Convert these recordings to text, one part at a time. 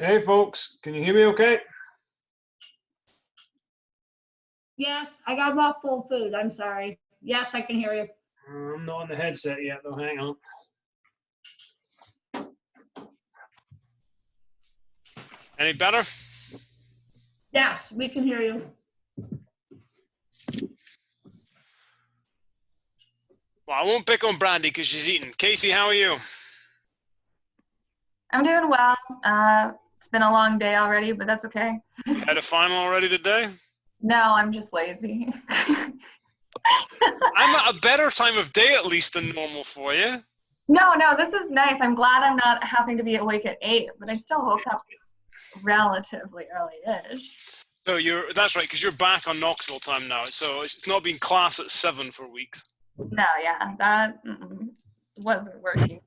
Hey folks, can you hear me okay? Yes, I got a mouthful of food. I'm sorry. Yes, I can hear you. I'm not on the headset yet though, hang on. Any better? Yes, we can hear you. Well, I won't pick on Brandy because she's eating. Casey, how are you? I'm doing well. It's been a long day already, but that's okay. You had a final already today? No, I'm just lazy. I'm at a better time of day at least than normal for you. No, this is nice. I'm glad I'm not having to be awake at 8, but I still woke up relatively early-ish. So that's right, because you're back on Knoxville time now. So it's not been class at 7 for weeks. No, yeah, that wasn't working.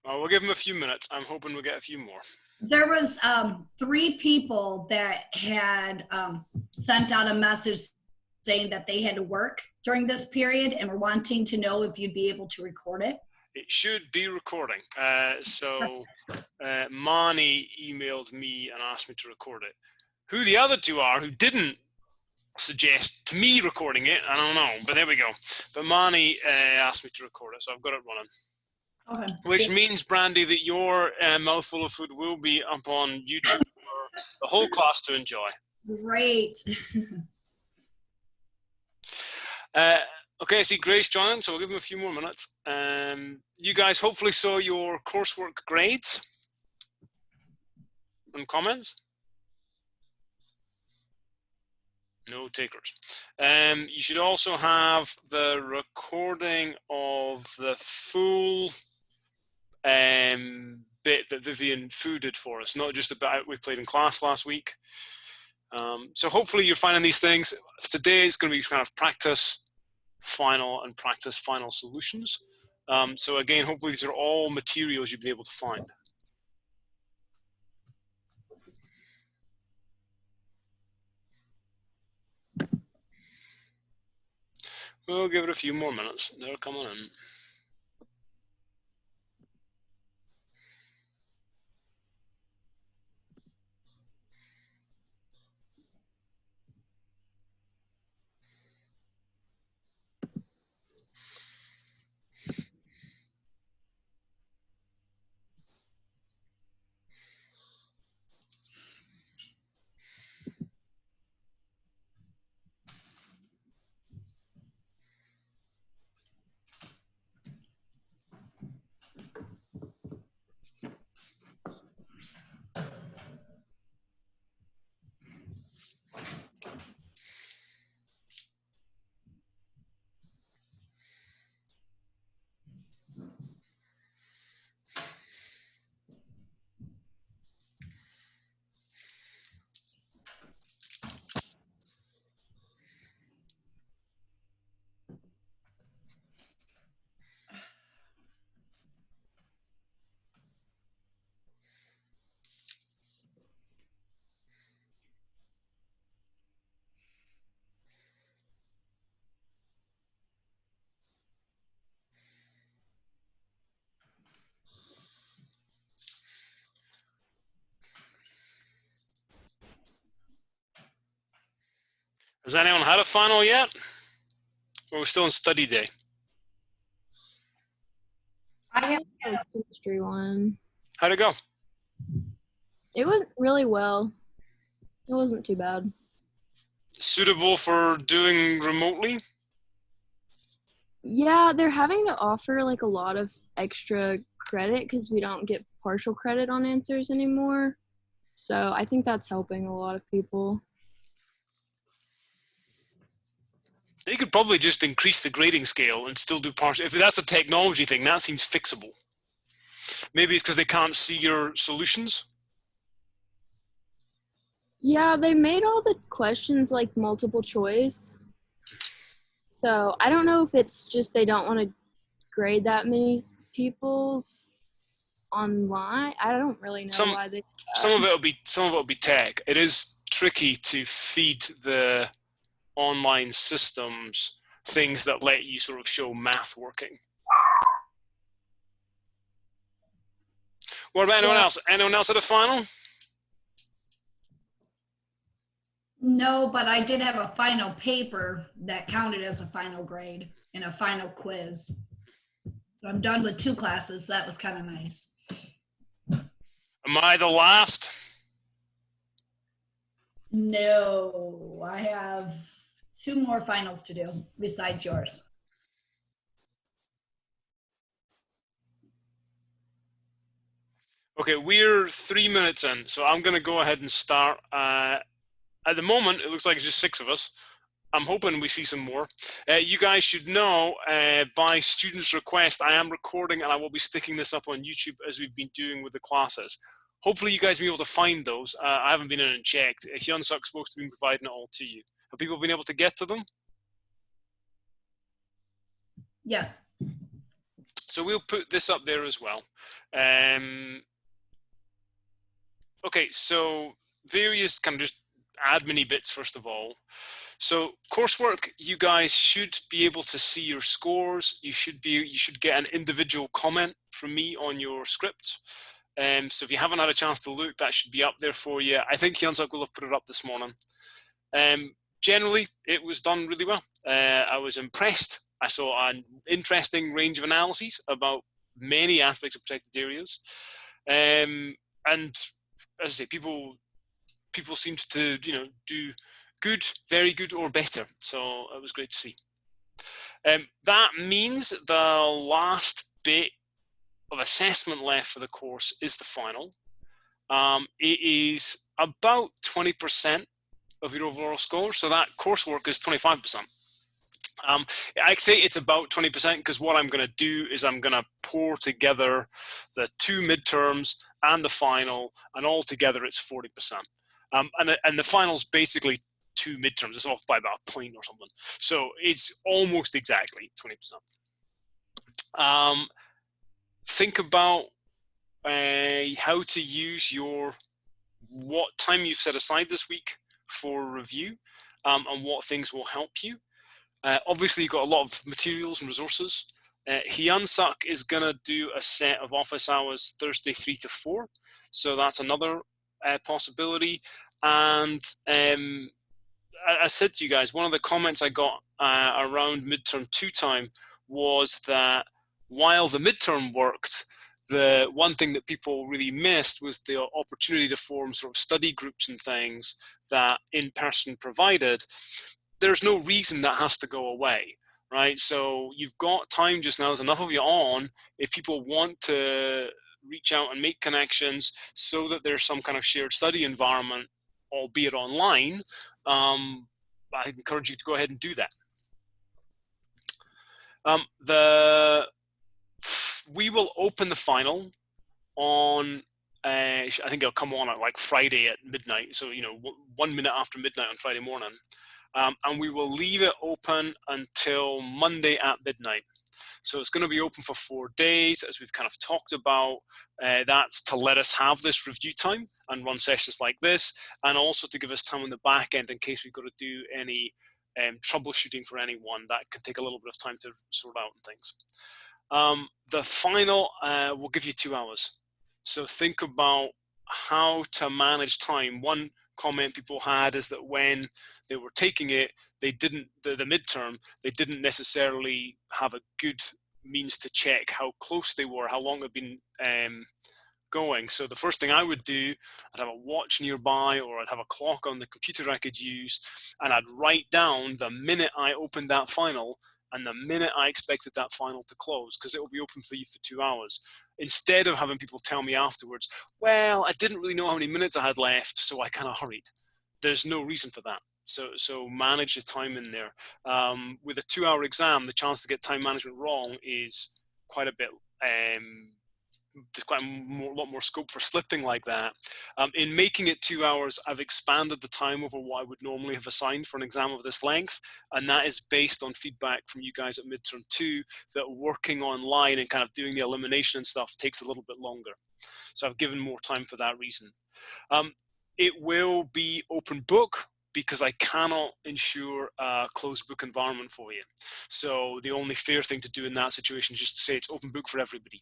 Well, we'll give them a few minutes. I'm hoping we'll get a few more. There was 3 people that had sent out a message saying that they had to work during this period and were wanting to know if you'd be able to record it. It should be recording. Mani emailed me and asked me to record it. Who the other 2 are who didn't suggest to me recording it, I don't know, but there we go. But Mani asked me to record it, so I've got it running. Okay. Which means, Brandy, that your mouthful of food will be up on YouTube for the whole class to enjoy. Great. Okay, I see Grace joining, so we'll give them a few more minutes. You guys hopefully saw your coursework grades and comments. No takers. You should also have the recording of the full bit that Vivian fooded for us, not just the bit we played in class last week. So hopefully you're finding these things. Today it's going to be kind of practice, final, and practice final solutions. So again, hopefully these are all materials you've been able to find. We'll give it a few more minutes. They're coming in. Has anyone had a final yet? Or we're still in study day? I have a chemistry one. How'd it go? It went really well. It wasn't too bad. Suitable for doing remotely? Yeah, they're having to offer like a lot of extra credit because we don't get partial credit on answers anymore. So I think that's helping a lot of people. They could probably just increase the grading scale and still do partial. If that's a technology thing, that seems fixable. Maybe it's because they can't see your solutions. Yeah, they made all the questions like multiple choice. So I don't know if it's just they don't want to grade that many people's online. I don't really know why they. Some of it will be tech. It is tricky to feed the online systems things that let you sort of show math working. What about anyone Yeah. else? Anyone else at a final? No, but I did have a final paper that counted as a final grade and a final quiz. So I'm done with 2 classes. That was kind of nice. Am I the last? No, I have 2 more finals to do besides yours. Okay, we're 3 minutes in, so I'm going to go ahead and start. At the moment, it looks like it's just 6 of us. I'm hoping we see some more. You guys should know by students' request, I am recording and I will be sticking this up on YouTube as we've been doing with the classes. Hopefully you guys will be able to find those. I haven't been in and checked. Hyunsuk's supposed to be providing it all to you. Have people been able to get to them? Yes. So we'll put this up there as well. Okay, so various kind of just admin-y bits first of all. So coursework, you guys should be able to see your scores. You should get an individual comment from me on your script. So if you haven't had a chance to look, that should be up there for you. I think Hyunsuk will have put it up this morning. Generally, it was done really well. I was impressed. I saw an interesting range of analyses about many aspects of protected areas. And as I say, people seemed to do good, very good, or better. So it was great to see. That means the last bit of assessment left for the course is the final. It is about 20% of your overall score. So that coursework is 25%. I say it's about 20% because what I'm going to do is I'm going to pour together the 2 midterms and the final, and all together it's 40%. And the final's basically 2 midterms. It's off by about a point or something. So it's almost exactly 20%. Think about how to use what time you've set aside this week for review, and what things will help you. Obviously, you've got a lot of materials and resources. Hyunsuk is going to do a set of office hours Thursday 3 to 4. So that's another possibility. And I said to you guys, one of the comments I got around midterm 2 time was that while the midterm worked, the one thing that people really missed was the opportunity to form sort of study groups and things that in-person provided. There's no reason that has to go away, right? So you've got time just now, there's enough of you on, if people want to reach out and make connections so that there's some kind of shared study environment, albeit online, I encourage you to go ahead and do that. We will open the final on, I think it'll come on at like Friday at midnight. So, 1 minute after midnight on Friday morning. And we will leave it open until Monday at midnight. So it's going to be open for 4 days, as we've kind of talked about. That's to let us have this review time and run sessions like this, and also to give us time on the back end in case we've got to do any troubleshooting for anyone. That can take a little bit of time to sort out and things. The final will give you 2 hours. So think about how to manage time. One comment people had is that when they were taking it, they didn't, the midterm, they didn't necessarily have a good means to check how close they were, how long they've been going. So the first thing I would do, I'd have a watch nearby, or I'd have a clock on the computer I could use, and I'd write down the minute I opened that final and the minute I expected that final to close, because it will be open for you for 2 hours. Instead of having people tell me afterwards, well, I didn't really know how many minutes I had left, so I kind of hurried. There's no reason for that. So manage your time in there. With a 2 hour exam, the chance to get time management wrong is quite a bit, there's quite a lot more scope for slipping like that. In making it 2 hours, I've expanded the time over what I would normally have assigned for an exam of this length, and that is based on feedback from you guys at midterm 2 that working online and kind of doing the elimination and stuff takes a little bit longer. So I've given more time for that reason. It will be open book, because I cannot ensure a closed book environment for you. So the only fair thing to do in that situation is just to say it's open book for everybody.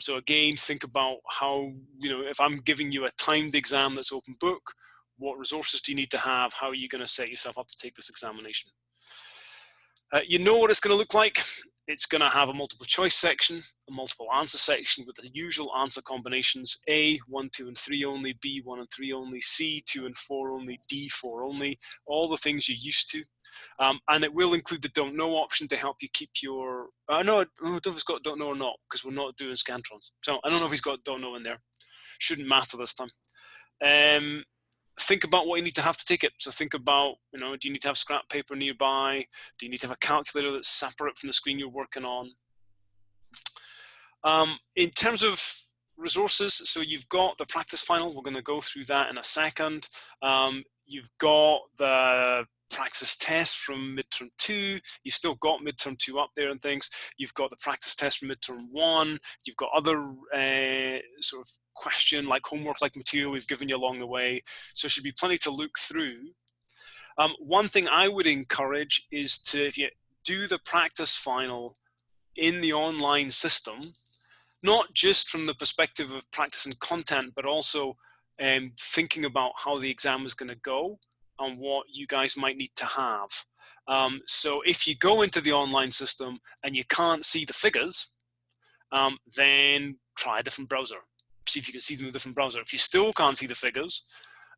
So again, think about how, if I'm giving you a timed exam that's open book, what resources do you need to have? How are you going to set yourself up to take this examination? You know what it's going to look like. It's going to have a multiple choice section, a multiple answer section with the usual answer combinations: A, 1, 2, and 3 only; B, 1 and 3 only; C, 2 and 4 only; D, 4 only. All the things you're used to. And it will include the don't know option to help you keep your, no, I don't know if it's got don't know or not, because we're not doing Scantrons. So I don't know if he's got don't know in there. Shouldn't matter this time. Think about what you need to have to take it. So think about, do you need to have scrap paper nearby? Do you need to have a calculator that's separate from the screen you're working on? In terms of resources, so you've got the practice final. We're going to go through that in a second. You've got the practice test from midterm 2. You've still got midterm 2 up there and things. You've got the practice test from midterm 1. You've got other sort of question like homework like material we've given you along the way. So there should be plenty to look through. One thing I would encourage is to, if you do the practice final in the online system, not just from the perspective of practicing content, but also thinking about how the exam is going to go and what you guys might need to have. So if you go into the online system and you can't see the figures, then try a different browser. See if you can see them in a different browser. If you still can't see the figures,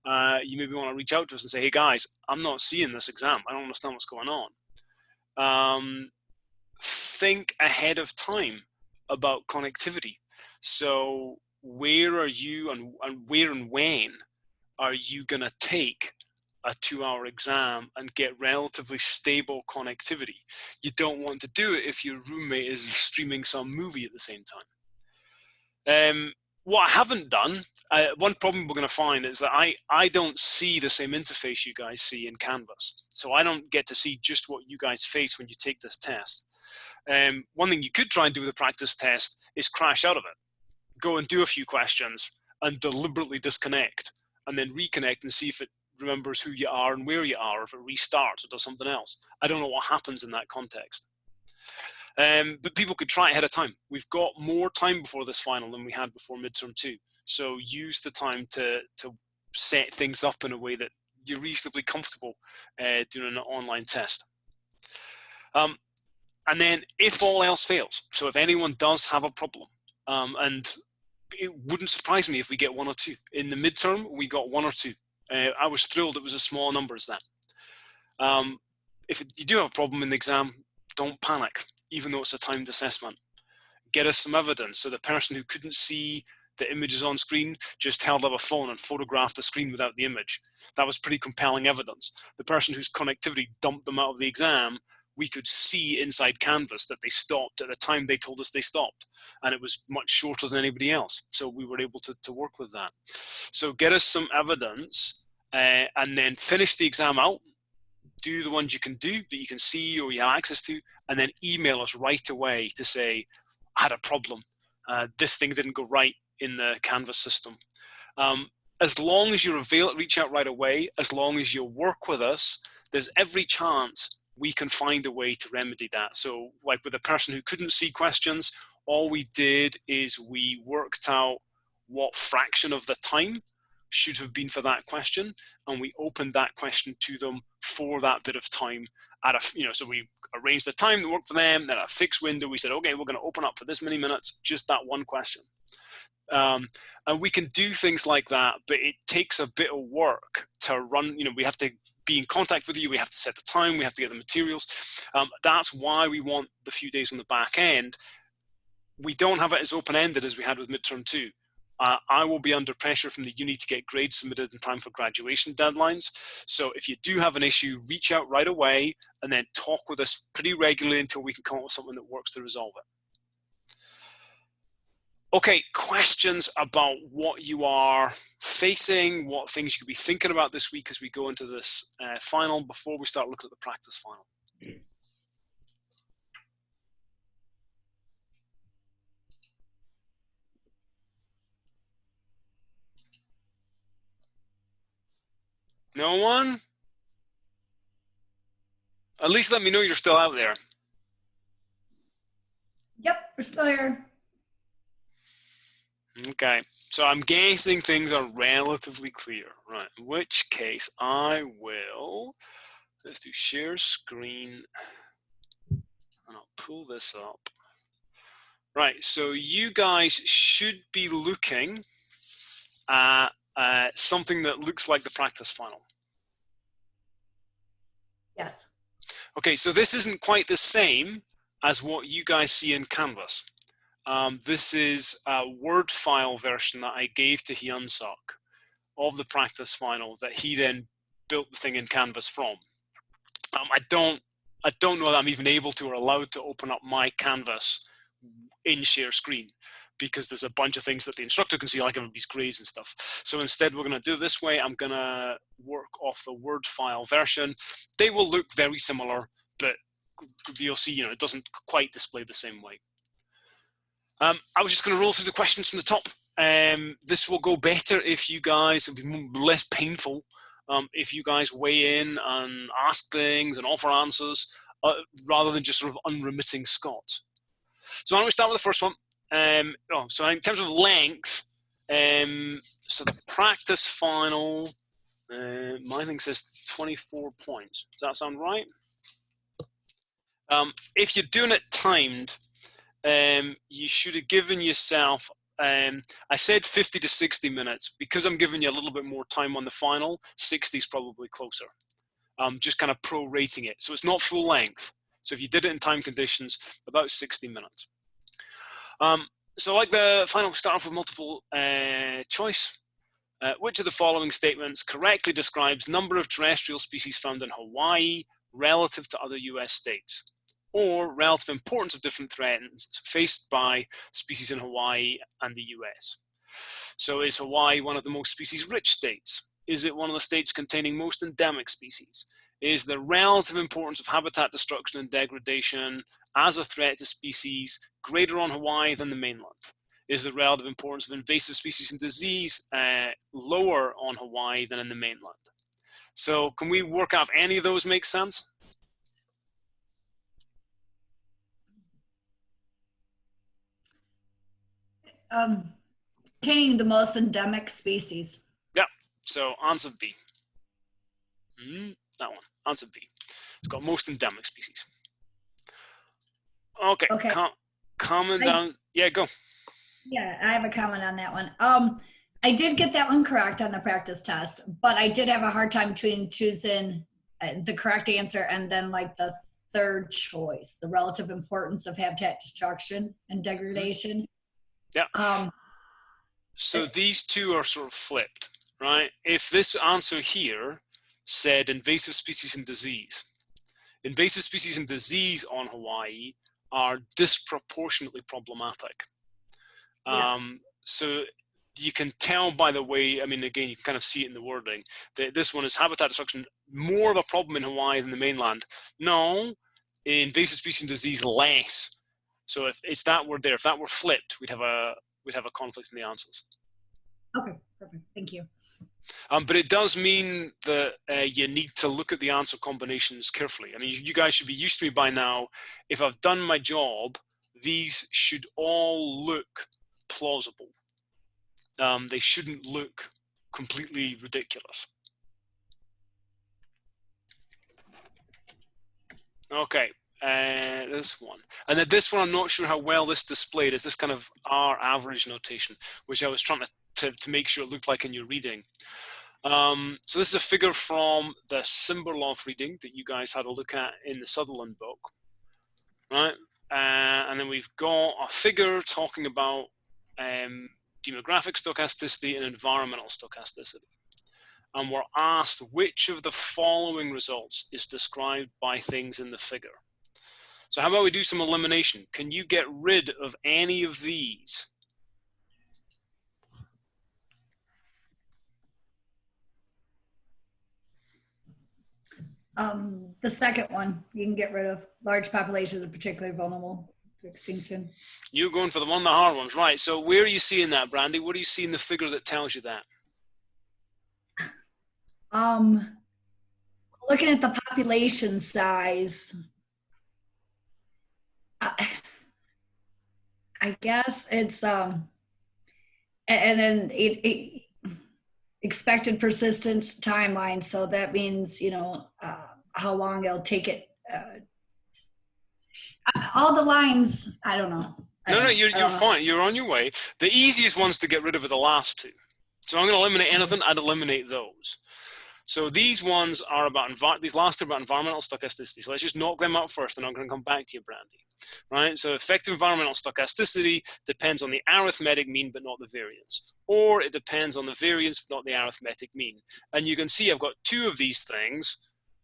you maybe want to reach out to us and say, hey guys, I'm not seeing this exam. I don't understand what's going on. Think ahead of time about connectivity. So where are you and where and when are you going to take a 2-hour exam and get relatively stable connectivity? You don't want to do it if your roommate is streaming some movie at the same time. What I haven't done, one problem we're going to find is that I don't see the same interface you guys see in Canvas. So I don't get to see just what you guys face when you take this test. One thing you could try and do with a practice test is crash out of it. Go and do a few questions and deliberately disconnect and then reconnect and see if it remembers who you are and where you are, or if it restarts or does something else. I don't know what happens in that context. But people could try it ahead of time. We've got more time before this final than we had before midterm 2. So use the time to set things up in a way that you're reasonably comfortable doing an online test. And then if all else fails, so if anyone does have a problem, and it wouldn't surprise me if we get 1 or 2. In the midterm, we got 1 or 2. I was thrilled it was a small number as that. If you do have a problem in the exam, don't panic, even though it's a timed assessment. Get us some evidence. So the person who couldn't see the images on screen just held up a phone and photographed the screen without the image. That was pretty compelling evidence. The person whose connectivity dumped them out of the exam, we could see inside Canvas that they stopped at the time they told us they stopped. And it was much shorter than anybody else. So we were able to work with that. So get us some evidence and then finish the exam out. Do the ones you can do that you can see or you have access to, and then email us right away to say, I had a problem. This thing didn't go right in the Canvas system. As long as you're reach out right away, as long as you'll work with us, there's every chance we can find a way to remedy that. So like with the person who couldn't see questions, all we did is we worked out what fraction of the time should have been for that question, and we opened that question to them for that bit of time at a, so we arranged the time that worked for them, then a fixed window. We said, okay, we're going to open up for this many minutes, just that one question. And we can do things like that, but it takes a bit of work to run. We have to be in contact with you. We have to set the time. We have to get the materials. That's why we want the few days on the back end. We don't have it as open-ended as we had with midterm 2. I will be under pressure from the uni to get grades submitted in time for graduation deadlines. So if you do have an issue, reach out right away and then talk with us pretty regularly until we can come up with something that works to resolve it. Okay, questions about what you are facing, what things you could be thinking about this week as we go into this final before we start looking at the practice final. No one? At least let me know you're still out there. Yep, we're still here. Okay, so I'm guessing things are relatively clear, right? In which case I will, let's do share screen, and I'll pull this up. Right, so you guys should be looking at something that looks like the practice final. Yes. Okay, so this isn't quite the same as what you guys see in Canvas. This is a Word file version that I gave to Hyunsuk of the practice final that he then built the thing in Canvas from. I don't know that I'm even able to or allowed to open up my Canvas in share screen, because there's a bunch of things that the instructor can see, like everybody's grades and stuff. So instead, we're going to do it this way. I'm going to work off the Word file version. They will look very similar, but you'll see, it doesn't quite display the same way. I was just going to roll through the questions from the top. This will go better if you guys, it'll be less painful if you guys weigh in and ask things and offer answers rather than just sort of unremitting Scott. So why don't we start with the first one? So in terms of length, so the practice final, my thing says 24 points. Does that sound right? If you're doing it timed, you should have given yourself, I said 50 to 60 minutes. Because I'm giving you a little bit more time on the final, 60 is probably closer. Just kind of prorating it. So it's not full length. So if you did it in time conditions, about 60 minutes. So like the final, start off with multiple choice. Which of the following statements correctly describes number of terrestrial species found in Hawaii relative to other US states? Or relative importance of different threats faced by species in Hawaii and the US. So is Hawaii one of the most species-rich states? Is it one of the states containing most endemic species? Is the relative importance of habitat destruction and degradation as a threat to species greater on Hawaii than the mainland? Is the relative importance of invasive species and disease lower on Hawaii than in the mainland? So can we work out if any of those make sense? Containing the most endemic species. Yeah, so answer B. That one, answer B. It's got most endemic species. Okay, Okay. Comment down, yeah, go. Yeah, I have a comment on that one. I did get that one correct on the practice test, but I did have a hard time between choosing the correct answer and then like the third choice, the relative importance of habitat destruction and degradation. Yeah. So these two are sort of flipped, right? If this answer here said invasive species and disease on Hawaii are disproportionately problematic. So you can tell by the way, I mean, again, you can kind of see it in the wording, that this one is habitat destruction more of a problem in Hawaii than the mainland. No, invasive species and disease less. So if it's that word there, if that were flipped, we'd have a conflict in the answers. Okay, perfect. Thank you. But it does mean that you need to look at the answer combinations carefully. I mean, you guys should be used to me by now. If I've done my job, these should all look plausible. They shouldn't look completely ridiculous. Okay, this one. And then this one, I'm not sure how well this displayed. Is this kind of R average notation, which I was trying to make sure it looked like in your reading. So this is a figure from the Simberloff reading that you guys had a look at in the Sutherland book, right? And then we've got a figure talking about demographic stochasticity and environmental stochasticity. And we're asked which of the following results is described by things in the figure. So how about we do some elimination? Can you get rid of any of these? The second one, you can get rid of. Large populations are particularly vulnerable to extinction. You're going for the one of the hard ones, right? So where are you seeing that, Brandy? What do you see in the figure that tells you that? Looking at the population size, I guess it's and then expected persistence timeline. So that means, how long it'll take it. All the lines, I don't know. No, I you're don't know. fine. You're on your way. The easiest ones to get rid of are the last two. So I'm going to eliminate anything. I'd eliminate those. So these ones are about, these last two are about environmental stochasticity. So let's just knock them out first, and I'm going to come back to you, Brandy. Right? So effective environmental stochasticity depends on the arithmetic mean, but not the variance. Or it depends on the variance, but not the arithmetic mean. And you can see I've got two of these things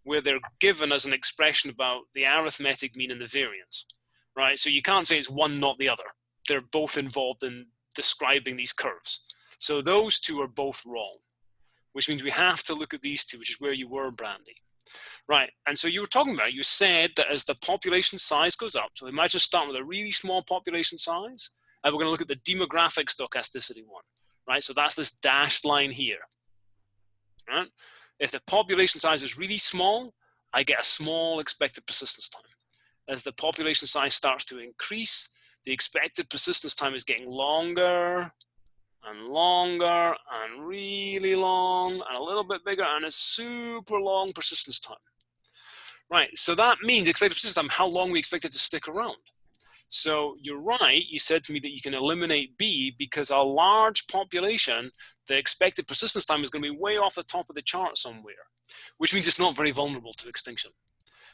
where they're given as an expression about the arithmetic mean and the variance. Right? So you can't say it's one, not the other. They're both involved in describing these curves. So those two are both wrong, which means we have to look at these two, which is where you were, Brandy. Right, and so you were talking about, you said that as the population size goes up, so imagine starting with a really small population size, and we're going to look at the demographic stochasticity one, right? So that's this dashed line here, right? If the population size is really small, I get a small expected persistence time. As the population size starts to increase, the expected persistence time is getting longer and longer and really long and a little bit bigger and a super long persistence time. Right, so that means expected persistence time, how long we expect it to stick around. So you're right, you said to me that you can eliminate B because a large population, the expected persistence time is going to be way off the top of the chart somewhere, which means it's not very vulnerable to extinction.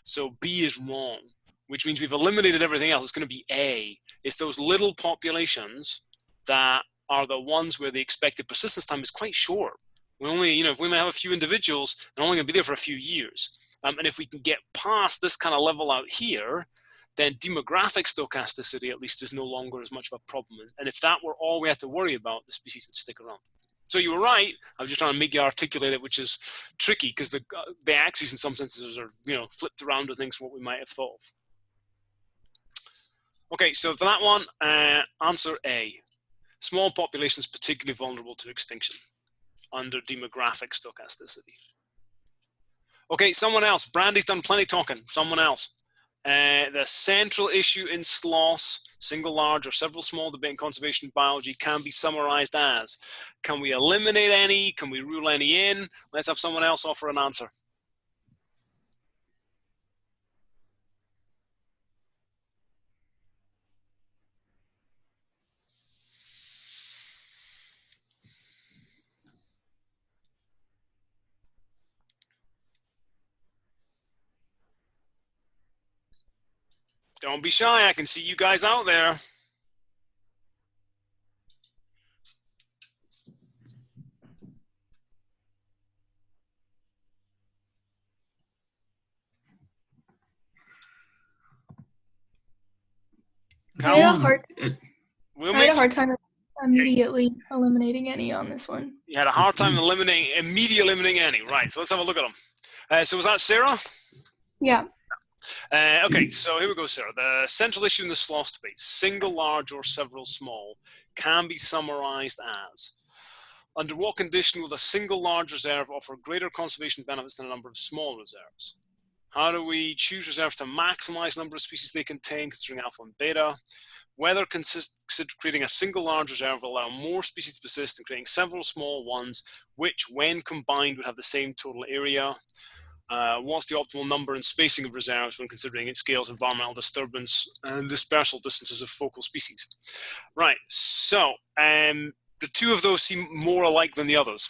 So B is wrong, which means we've eliminated everything else. It's going to be A. It's those little populations that are the ones where the expected persistence time is quite short. We only, if we only have a few individuals, they're only going to be there for a few years. And if we can get past this kind of level out here, then demographic stochasticity at least is no longer as much of a problem. And if that were all we had to worry about, the species would stick around. So you were right. I was just trying to make you articulate it, which is tricky because the axes in some senses are, flipped around to things from what we might have thought of. Okay, so for that one, answer A. Small populations particularly vulnerable to extinction under demographic stochasticity. Okay, someone else. Brandy's done plenty talking. Someone else. The central issue in SLOS, single large or several small debate in conservation biology, can be summarized as, can we eliminate any? Can we rule any in? Let's have someone else offer an answer. Don't be shy. I can see you guys out there. I had a hard time immediately eliminating any on this one. You had a hard time immediately eliminating any. Right, so let's have a look at them. So was that Sarah? Yeah. Okay, so here we go, Sarah. The central issue in the SLOS debate, single large or several small, can be summarized as, under what condition will a single large reserve offer greater conservation benefits than a number of small reserves? How do we choose reserves to maximize the number of species they contain, considering alpha and beta? Whether creating a single large reserve will allow more species to persist than creating several small ones, which, when combined, would have the same total area. What's the optimal number and spacing of reserves when considering it scales environmental disturbance and dispersal distances of focal species? Right, so the two of those seem more alike than the others.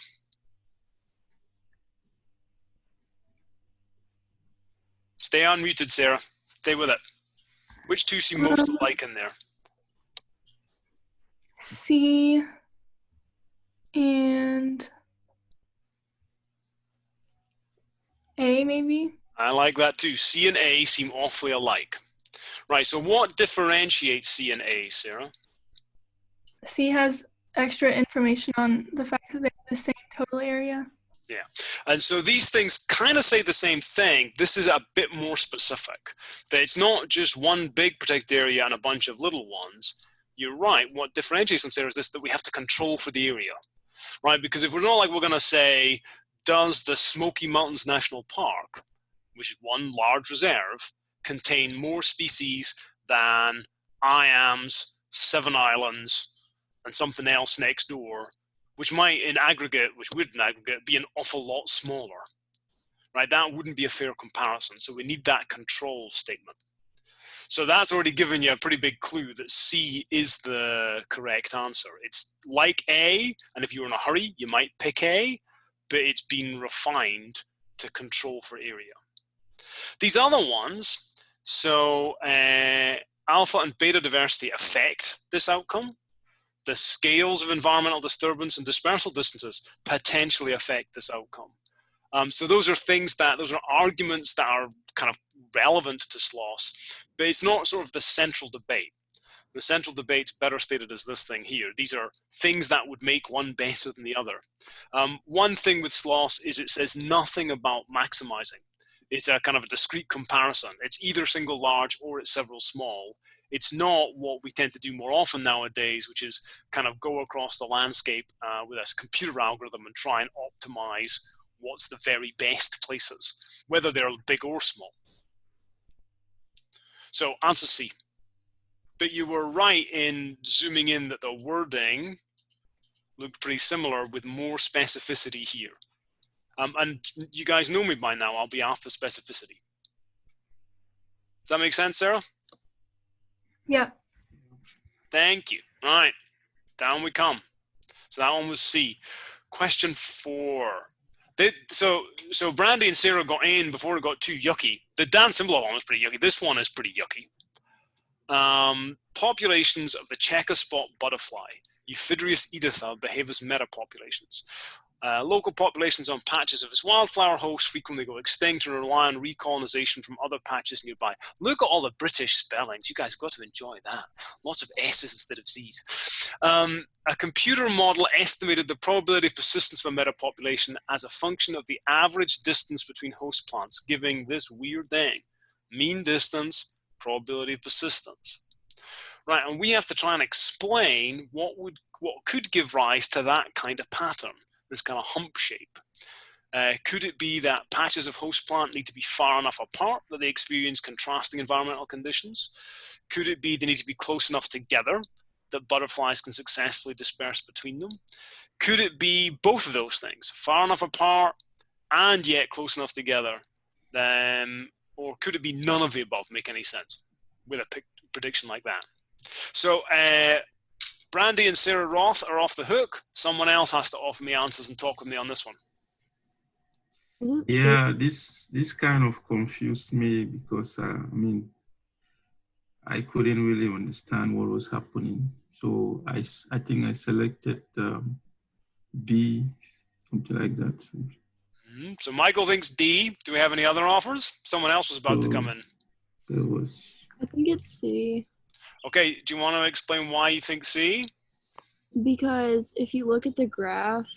Stay unmuted, Sarah. Stay with it. Which two seem most alike in there? C and A, maybe? I like that too. C and A seem awfully alike. Right, so what differentiates C and A, Sarah? C has extra information on the fact that they have the same total area. Yeah, and so these things kind of say the same thing. This is a bit more specific. That it's not just one big protected area and a bunch of little ones. You're right. What differentiates them, Sarah, is this, that we have to control for the area, right? Because if we're not like we're going to say, does the Smoky Mountains National Park, which is one large reserve, contain more species than IAMS, Seven Islands, and something else next door, which might in aggregate, be an awful lot smaller, right? That wouldn't be a fair comparison. So we need that control statement. So that's already given you a pretty big clue that C is the correct answer. It's like A, and if you were in a hurry, you might pick A, but it's been refined to control for area. These other ones, so alpha and beta diversity affect this outcome. The scales of environmental disturbance and dispersal distances potentially affect this outcome. So those are arguments that are kind of relevant to SLOS, but it's not sort of the central debate. The central debate's better stated as this thing here. These are things that would make one better than the other. One thing with SLOS is it says nothing about maximizing. It's a kind of a discrete comparison. It's either single large or it's several small. It's not what we tend to do more often nowadays, which is kind of go across the landscape with a computer algorithm and try and optimize what's the very best places, whether they're big or small. So answer C. But you were right in zooming in that the wording looked pretty similar with more specificity here. And you guys know me by now, I'll be after specificity. Does that make sense, Sarah? Yeah. Thank you. All right, down we come. So that one was C. Question 4. So Brandy and Sarah got in before it got too yucky. The Dan Simbolov one was pretty yucky. This one is pretty yucky. Populations of the checker spot butterfly, Euphydrius editha, behave as metapopulations. Local populations on patches of its wildflower host frequently go extinct and rely on recolonization from other patches nearby. Look at all the British spellings. You guys have got to enjoy that. Lots of S's instead of Z's. A computer model estimated the probability of persistence of a metapopulation as a function of the average distance between host plants, giving this weird thing: mean distance, probability of persistence. Right, and we have to try and explain what could give rise to that kind of pattern, this kind of hump shape. Could it be that patches of host plant need to be far enough apart that they experience contrasting environmental conditions? Could it be they need to be close enough together that butterflies can successfully disperse between them? Could it be both of those things, far enough apart and yet close enough together? Or could it be none of the above? Make any sense with a prediction like that? So Brandy and Sarah Roth are off the hook. Someone else has to offer me answers and talk with me on this one. Yeah, this kind of confused me because I couldn't really understand what was happening. So I think I selected B, something like that. So Michael thinks D. Do we have any other offers? Someone else was about to come in. There was. I think it's C. Okay, do you want to explain why you think C? Because if you look at the graph,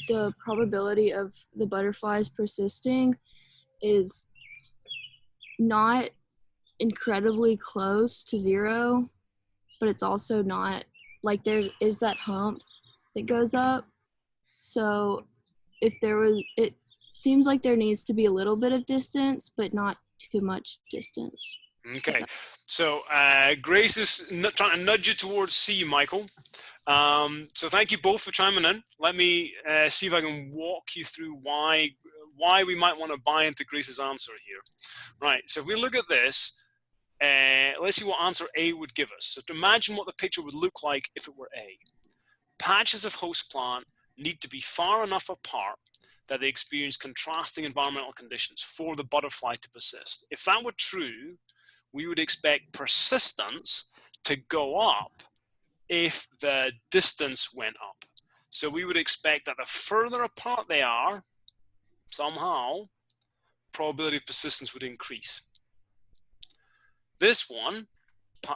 the probability of the butterflies persisting is not incredibly close to 0, but it's also not, like, there is that hump that goes up. So if there was, it seems like there needs to be a little bit of distance, but not too much distance. Okay, so Grace is trying to nudge you towards C, Michael. So thank you both for chiming in. Let me see if I can walk you through why we might want to buy into Grace's answer here. Right, so if we look at this, let's see what answer A would give us. So to imagine what the picture would look like if it were A. Patches of host plant need to be far enough apart that they experience contrasting environmental conditions for the butterfly to persist. If that were true, we would expect persistence to go up if the distance went up. So we would expect that the further apart they are, somehow, probability of persistence would increase. This one,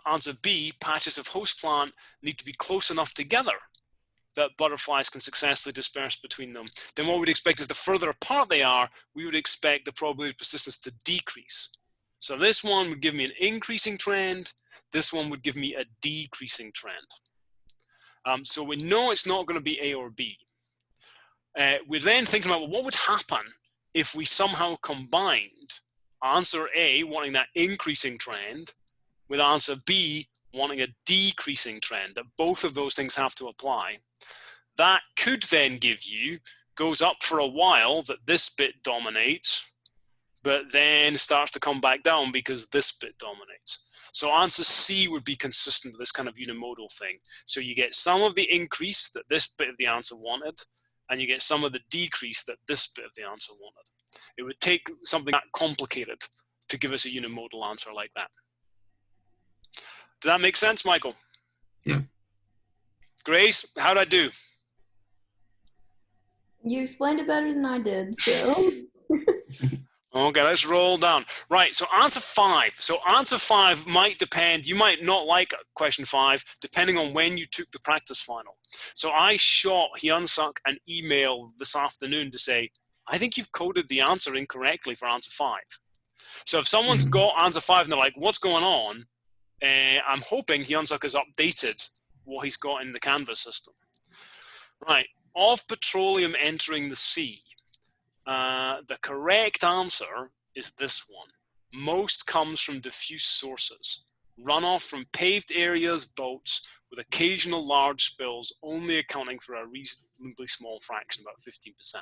answer B, patches of host plant need to be close enough together that butterflies can successfully disperse between them. Then what we'd expect is the further apart they are, we would expect the probability of persistence to decrease. So this one would give me an increasing trend. This one would give me a decreasing trend. So we know it's not going to be A or B. We're then thinking about, well, what would happen if we somehow combined answer A, wanting that increasing trend, with answer B, wanting a decreasing trend, that both of those things have to apply. That could then give you, goes up for a while that this bit dominates, but then starts to come back down because this bit dominates. So answer C would be consistent with this kind of unimodal thing. So you get some of the increase that this bit of the answer wanted, and you get some of the decrease that this bit of the answer wanted. It would take something that complicated to give us a unimodal answer like that. Does that make sense, Michael? Yeah. Grace, how'd I do? You explained it better than I did, so. Okay, let's roll down. Right, so answer 5. So answer 5 might depend, you might not like question 5, depending on when you took the practice final. So I shot Hyunsuk an email this afternoon to say, I think you've coded the answer incorrectly for answer 5. So if someone's got answer 5 and they're like, what's going on? I'm hoping Hyunsuk has updated what he's got in the Canvas system. Right, of petroleum entering the sea, the correct answer is this one. Most comes from diffuse sources. Runoff from paved areas, boats, with occasional large spills only accounting for a reasonably small fraction, about 15%.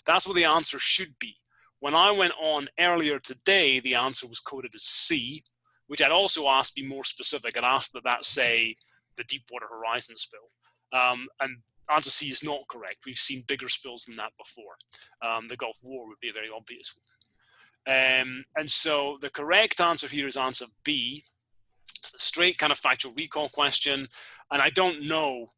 That's what the answer should be. When I went on earlier today, the answer was coded as C, which I'd also asked be more specific. I'd asked that say the Deepwater Horizon spill. And answer C is not correct. We've seen bigger spills than that before. The Gulf War would be a very obvious one. And so the correct answer here is answer B. It's a straight kind of factual recall question. And I don't know,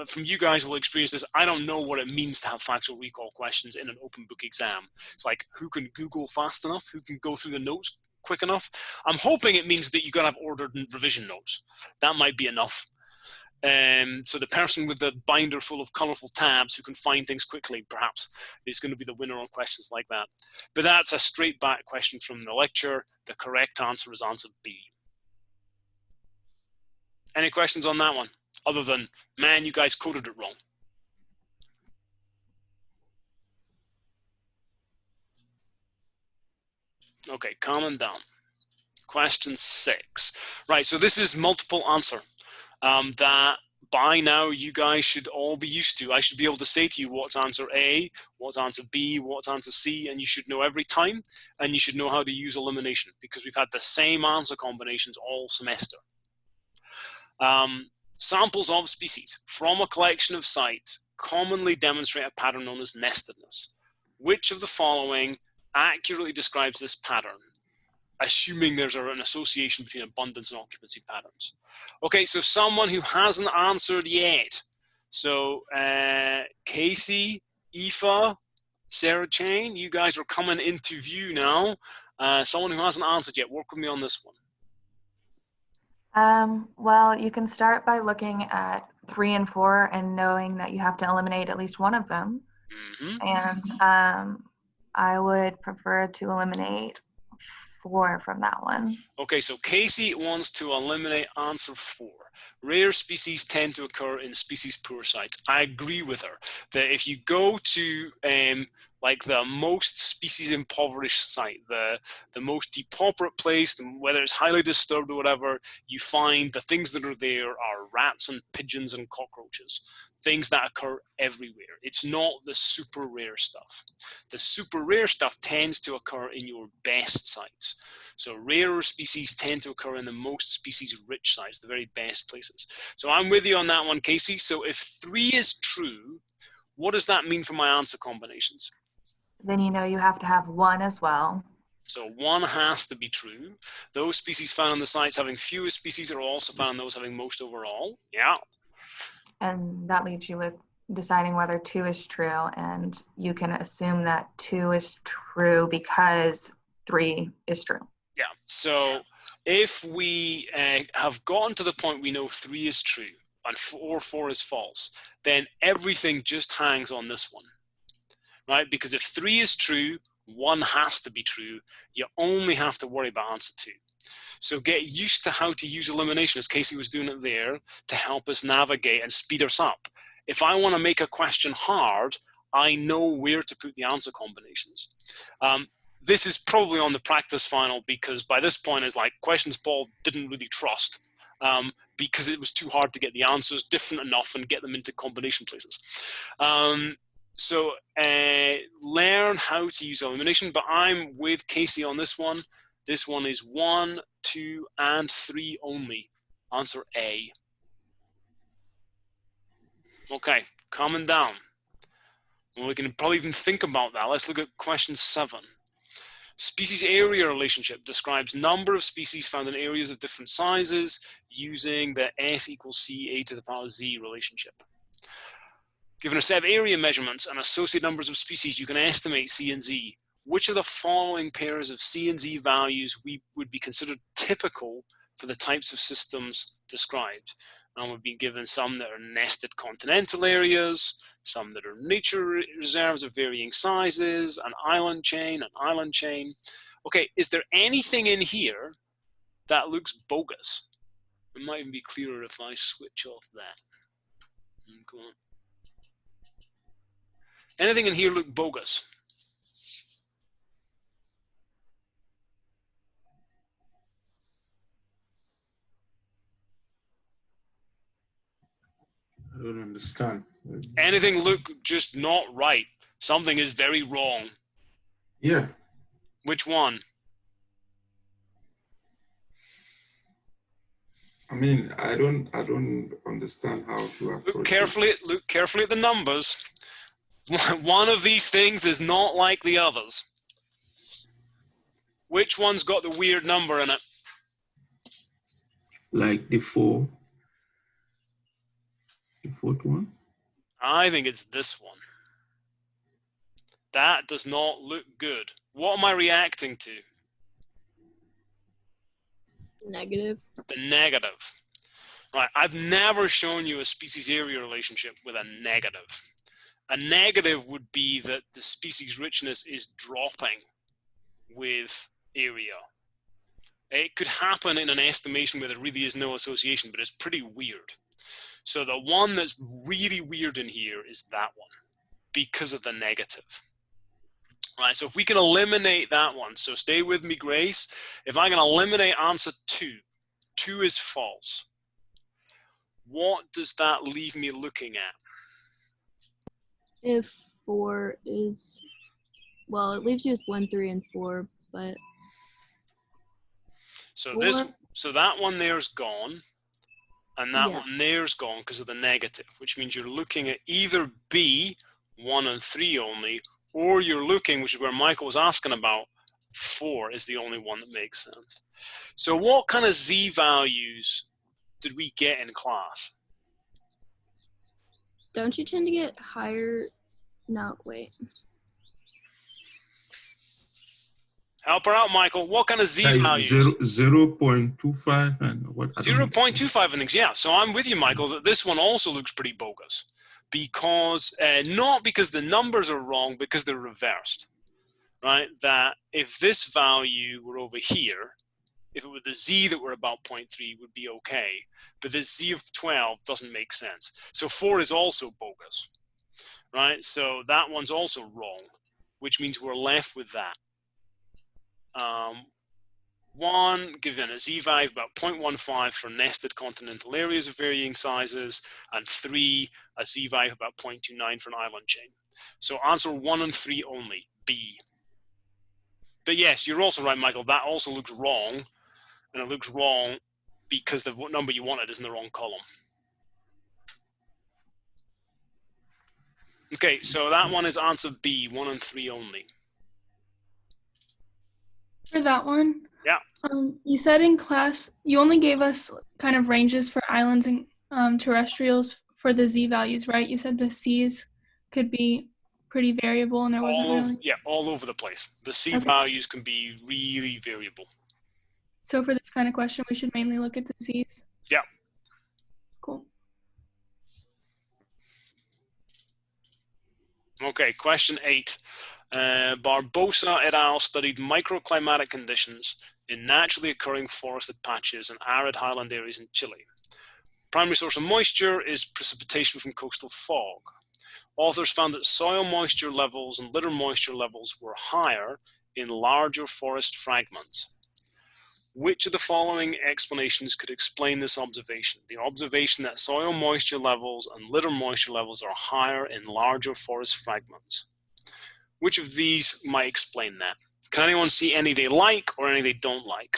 from you guys who will experience this, I don't know what it means to have factual recall questions in an open book exam. It's like, who can Google fast enough? Who can go through the notes quick enough? I'm hoping it means that you're going to have ordered revision notes. That might be enough. So the person with the binder full of colorful tabs who can find things quickly, perhaps, is going to be the winner on questions like that. But that's a straight back question from the lecture. The correct answer is answer B. Any questions on that one? Other than, man, you guys coded it wrong. Okay, calming down. Question 6. Right, so this is multiple answer. That by now you guys should all be used to. I should be able to say to you what's answer A, what's answer B, what's answer C, and you should know every time, and you should know how to use elimination because we've had the same answer combinations all semester. Samples of species from a collection of sites commonly demonstrate a pattern known as nestedness. Which of the following accurately describes this pattern, assuming there's an association between abundance and occupancy patterns? Okay, so someone who hasn't answered yet. So Casey, Aoife, Sarah Chain, you guys are coming into view now. Someone who hasn't answered yet, work with me on this one. Well, you can start by looking at 3 and 4 and knowing that you have to eliminate at least one of them. Mm-hmm. And I would prefer to eliminate 4 from that one. Okay, so Casey wants to eliminate answer 4. Rare species tend to occur in species poor sites. I agree with her that if you go to like the most species impoverished site, the most depauperate place, whether it's highly disturbed or whatever, you find the things that are there are rats and pigeons and cockroaches. Things that occur everywhere. It's not the super rare stuff. The super rare stuff tends to occur in your best sites. So rarer species tend to occur in the most species rich sites, the very best places. So I'm with you on that one, Casey. So if 3 is true, what does that mean for my answer combinations? Then you know you have to have 1 as well. So 1 has to be true. Those species found on the sites having fewest species are also found in those having most overall. Yeah. And that leaves you with deciding whether 2 is true, and you can assume that 2 is true because 3 is true. Yeah, so if we have gotten to the point we know 3 is true and 4 is false, then everything just hangs on this one, right? Because if 3 is true, 1 has to be true. You only have to worry about answer 2. So get used to how to use elimination, as Casey was doing it there, to help us navigate and speed us up. If I want to make a question hard, I know where to put the answer combinations. This is probably on the practice final because by this point it's like questions Paul didn't really trust. because it was too hard to get the answers different enough and get them into combination places. So learn how to use elimination, but I'm with Casey on this one. This one is 1, 2, and 3 only. Answer A. Okay, calming down. Well, we can probably even think about that. Let's look at question 7. Species area relationship describes number of species found in areas of different sizes using the S equals C A to the power Z relationship. Given a set of area measurements and associated numbers of species, you can estimate C and Z. Which of the following pairs of C and Z values would be considered typical for the types of systems described? And we've been given some that are nested continental areas, some that are nature reserves of varying sizes, an island chain. Okay, is there anything in here that looks bogus? It might even be clearer if I switch off that. Go on. Anything in here look bogus? I don't understand. Anything look just not right? Something is very wrong. Yeah. Which one? I mean, I don't understand how to approach Look carefully at the numbers. One of these things is not like the others. Which one's got the weird number in it? Like the 4. The 4th one? I think it's this one. That does not look good. What am I reacting to? Negative. The negative. Right, I've never shown you a species area relationship with a negative. A negative would be that the species richness is dropping with area. It could happen in an estimation where there really is no association, but it's pretty weird. So the one that's really weird in here is that one because of the negative. Right, so if we can eliminate that one, so stay with me, Grace. If I can eliminate answer 2, 2 is false. What does that leave me looking at? If 4 is, well, it leaves you with 1, 3, and 4, but. So 4, so that one there's gone, and that yeah. one there's gone because of the negative, which means you're looking at either B, 1 and 3 only, or you're looking, which is where Michael was asking about, 4 is the only one that makes sense. So what kind of Z values did we get in class? Don't you tend to get higher? No, wait. Help her out, Michael. What kind of Z Like values? 0.25 and what? 0.25 and things, yeah. So I'm with you, Michael, that this one also looks pretty bogus. Because, not because the numbers are wrong, because they're reversed, right? That if this value were over here, if it were the Z that were about 0.3 would be okay, but this Z of 12 doesn't make sense. So 4 is also bogus, right? So that one's also wrong, which means we're left with that. 1, given a Z value of about 0.15 for nested continental areas of varying sizes, and 3, a Z value of about 0.29 for an island chain. So answer 1 and 3 only, B. But yes, you're also right, Michael, that also looks wrong, and it looks wrong because the number you wanted is in the wrong column. Okay, so that one is answer B, 1 and 3 only. For that one, yeah. You said in class you only gave us kind of ranges for islands and terrestrials for the Z values, right? You said the C's could be pretty variable, and there wasn't really. Yeah, all over the place. The C values can be really variable. So for this kind of question, we should mainly look at the Z's. Yeah. Cool. Okay, question 8. Barbosa et al. Studied microclimatic conditions in naturally occurring forested patches and arid highland areas in Chile. Primary source of moisture is precipitation from coastal fog. Authors found that soil moisture levels and litter moisture levels were higher in larger forest fragments. Which of the following explanations could explain this observation? The observation that soil moisture levels and litter moisture levels are higher in larger forest fragments. Which of these might explain that? Can anyone see any they like or any they don't like?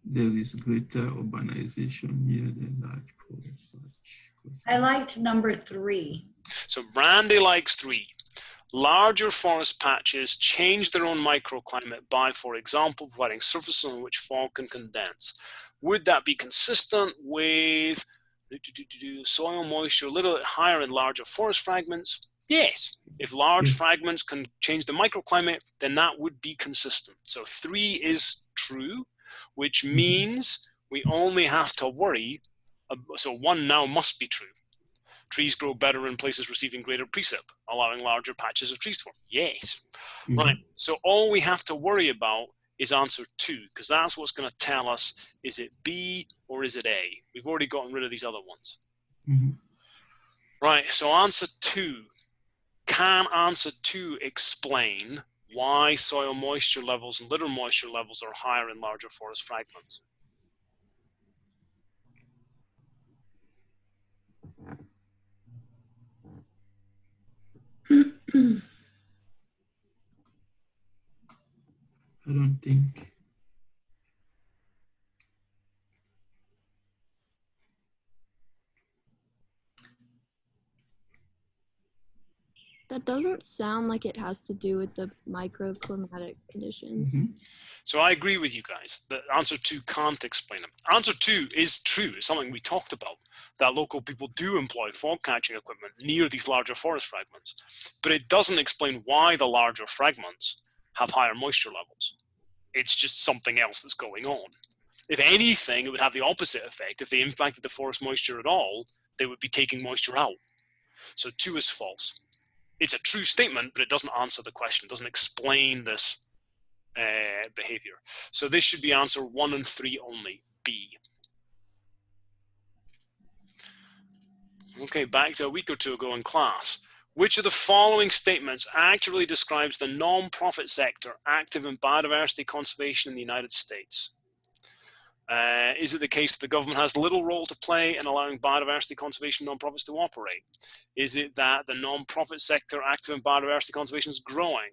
There is greater urbanization near the large forest patch. I liked number 3. So Brandy likes 3. Larger forest patches change their own microclimate by, for example, providing surfaces on which fog can condense. Would that be consistent with soil moisture a little bit higher in larger forest fragments? Yes. If large fragments can change the microclimate, then that would be consistent. So 3 is true, which means we only have to worry. So 1 now must be true. Trees grow better in places receiving greater precip, allowing larger patches of trees to form. Yes. Right. So all we have to worry about is answer 2, because that's what's going to tell us, is it B or is it A? We've already gotten rid of these other ones. Right. So answer 2. Can answer 2 explain why soil moisture levels and litter moisture levels are higher in larger forest fragments? I don't think. That doesn't sound like it has to do with the microclimatic conditions. So I agree with you guys that answer 2 can't explain them. Answer 2 is true. It's something we talked about, that local people do employ fog catching equipment near these larger forest fragments, but it doesn't explain why the larger fragments have higher moisture levels. It's just something else that's going on. If anything, it would have the opposite effect. If they impacted the forest moisture at all, they would be taking moisture out. So 2 is false. It's a true statement, but it doesn't answer the question. It doesn't explain this behavior. So this should be answer 1 and 3 only, B. Okay, back to a week or 2 ago in class. Which of the following statements accurately describes the non-profit sector active in biodiversity conservation in the United States? Is it the case that the government has little role to play in allowing biodiversity conservation non-profits to operate? Is it that the non-profit sector active in biodiversity conservation is growing?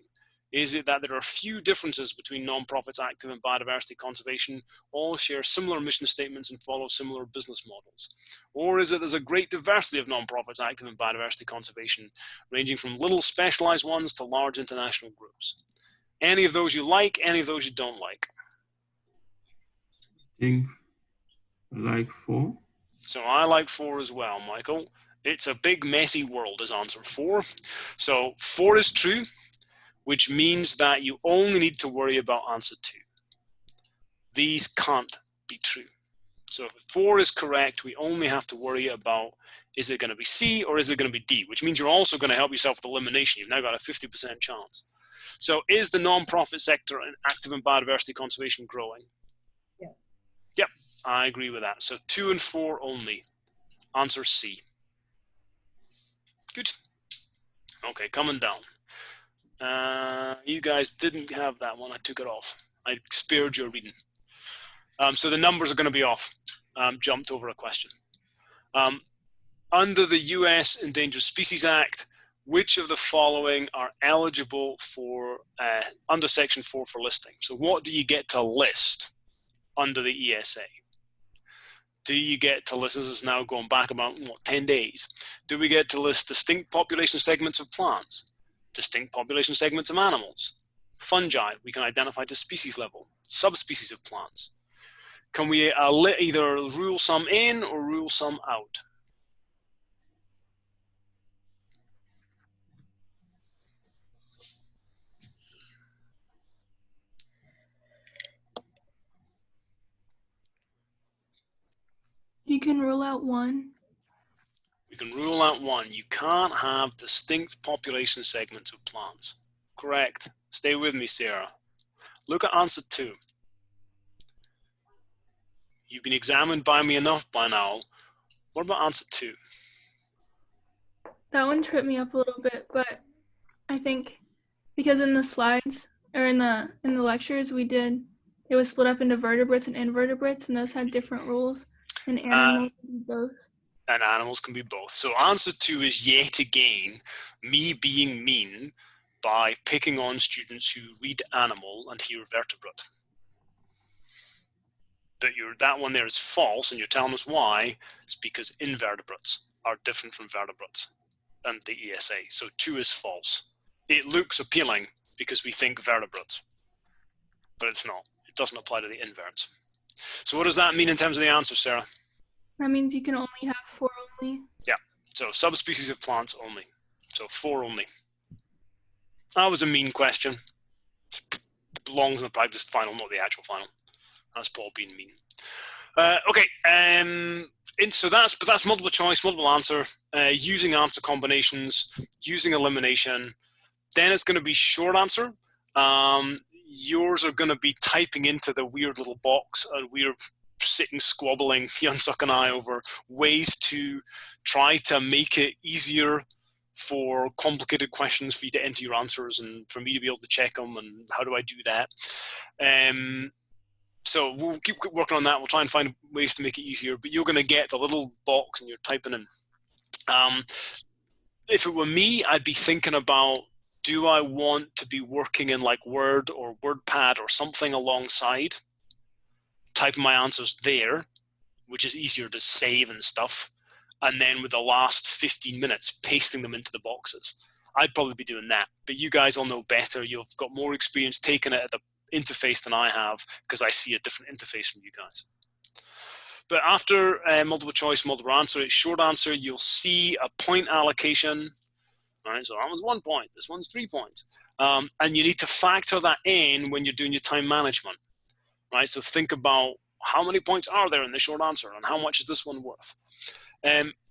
Is it that there are few differences between non-profits active in biodiversity conservation, all share similar mission statements and follow similar business models? Or is it there's a great diversity of non-profits active in biodiversity conservation, ranging from little specialized ones to large international groups? Any of those you like, any of those you don't like? I think I like 4. So I like 4 as well, Michael. It's a big messy world is answer 4. So 4 is true, which means that you only need to worry about answer 2. These can't be true. So if 4 is correct, we only have to worry about, is it going to be C or is it going to be D, which means you're also going to help yourself with elimination. You've now got a 50% chance. So is the non-profit sector active in biodiversity conservation growing? Yes. Yep, I agree with that. So 2 and 4 only. Answer C. Good. Okay, coming down. You guys didn't have that one. I took it off. I spared your reading. So the numbers are going to be off. Jumped over a question. Under the U.S. Endangered Species Act, which of the following are eligible for under Section 4 for listing? So what do you get to list under the ESA? Do you get to list, this is now going back about, 10 days. Do we get to list distinct population segments of plants, distinct population segments of animals, fungi we can identify to species level, subspecies of plants? Can we either rule some in or rule some out? You can rule out 1. We can rule out 1. You can't have distinct population segments of plants. Correct. Stay with me, Sarah. Look at answer 2. You've been examined by me enough by now. What about answer 2? That one tripped me up a little bit, but I think because in the slides or in the lectures it was split up into vertebrates and invertebrates, and those had different rules. And animals both. And animals can be both. So answer 2 is yet again me being mean by picking on students who read animal and hear vertebrate. That one there is false, and you're telling us why. It's because invertebrates are different from vertebrates and the ESA. So 2 is false. It looks appealing because we think vertebrates, but it's not. It doesn't apply to the inverts. So what does that mean in terms of the answer, Sarah? That means you can only have 4 only. Yeah, so subspecies of plants only. So 4 only. That was a mean question. It belongs in the practice final, not the actual final. That's Paul being mean. Okay, so that's multiple choice, multiple answer, using answer combinations, using elimination. Then it's going to be short answer. Yours are going to be typing into the weird little box, and we're sitting squabbling, Hyunsuk and I, over ways to try to make it easier for complicated questions for you to enter your answers and for me to be able to check them, and how do I do that? So we'll keep working on that. We'll try and find ways to make it easier, but you're going to get the little box and you're typing in. If it were me, I'd be thinking about, do I want to be working in like Word or WordPad or something alongside? Typing my answers there, which is easier to save and stuff. And then with the last 15 minutes, pasting them into the boxes. I'd probably be doing that, but you guys all know better. You've got more experience taking it at the interface than I have, because I see a different interface from you guys. But after multiple choice, multiple answer, it's short answer, you'll see a point allocation. All right, so that one's 1 point, this one's 3 points. And you need to factor that in when you're doing your time management, right? So think about how many points are there in the short answer and how much is this one worth?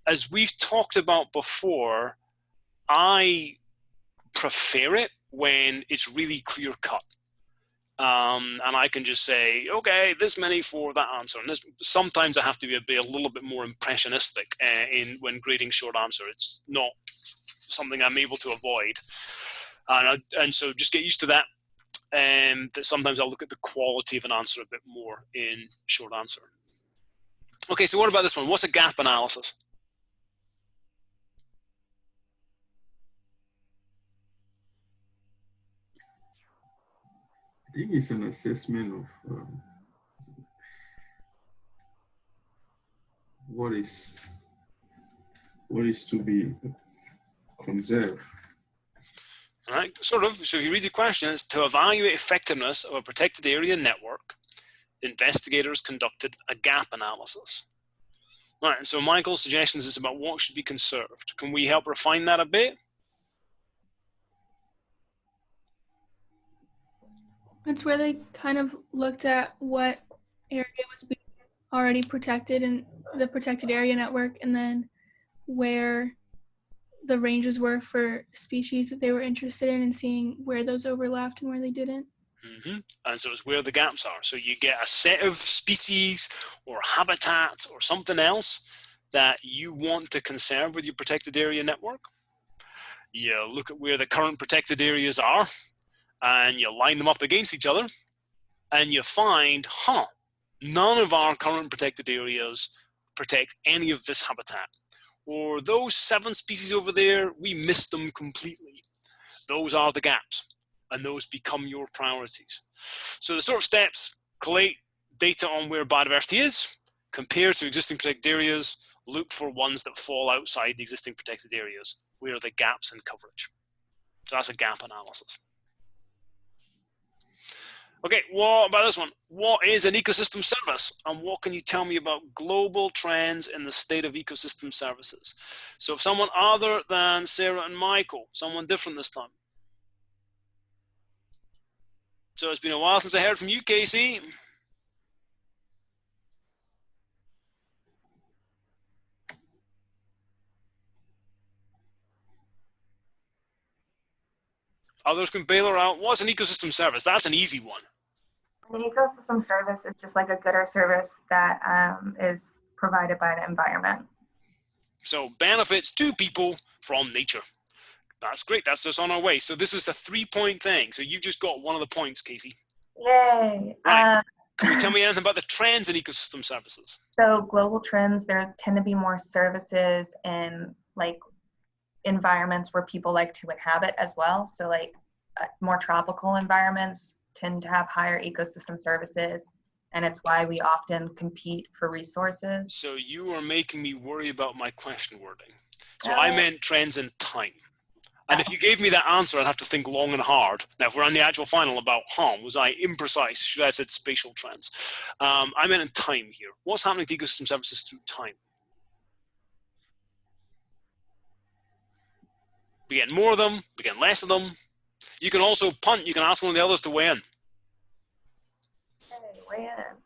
As we've talked about before, I prefer it when it's really clear cut. And I can just say, okay, this many for that answer. And this, sometimes I have to be a little bit more impressionistic when grading short answer. It's not something I'm able to avoid. And so just get used to that. That sometimes I'll look at the quality of an answer a bit more in short answer. Okay, so what about this one? What's a gap analysis? I think it's an assessment of what is to be conserved. All right, sort of. So if you read the question, it's to evaluate effectiveness of a protected area network, investigators conducted a gap analysis. All right, and so Michael's suggestions is about what should be conserved. Can we help refine that a bit? It's where they kind of looked at what area was being already protected in the protected area network, and then where the ranges were for species that they were interested in, and seeing where those overlapped and where they didn't. Mm-hmm. And so it's where the gaps are. So you get a set of species or habitats or something else that you want to conserve with your protected area network. You look at where the current protected areas are, and you line them up against each other, and you find, none of our current protected areas protect any of this habitat. Or those 7 species over there, we missed them completely. Those are the gaps, and those become your priorities. So the sort of steps: collate data on where biodiversity is, compare to existing protected areas, look for ones that fall outside the existing protected areas. Where are the gaps in coverage? So that's a gap analysis. Okay, what about this one? What is an ecosystem service? And what can you tell me about global trends in the state of ecosystem services? So if someone other than Sarah and Michael, someone different this time. So it's been a while since I heard from you, Casey. Others can bail her out. What's an ecosystem service? That's an easy one. An ecosystem service is just like a good or service that is provided by the environment. So benefits to people, from nature. That's great. That's us on our way. So this is the 3-point thing. So you just got one of the points, Casey. Yay. Right. Can you tell me anything about the trends in ecosystem services? So global trends, there tend to be more services in like environments where people like to inhabit as well. So like more tropical environments tend to have higher ecosystem services, and it's why we often compete for resources. So you are making me worry about my question wording. So I meant trends in time. And if you gave me that answer, I'd have to think long and hard. Now, if we're on the actual final about, was I imprecise? Should I have said spatial trends? I meant in time here. What's happening to ecosystem services through time? We get more of them, we get less of them. You can also punt, you can ask one of the others to weigh in. Okay, weigh in.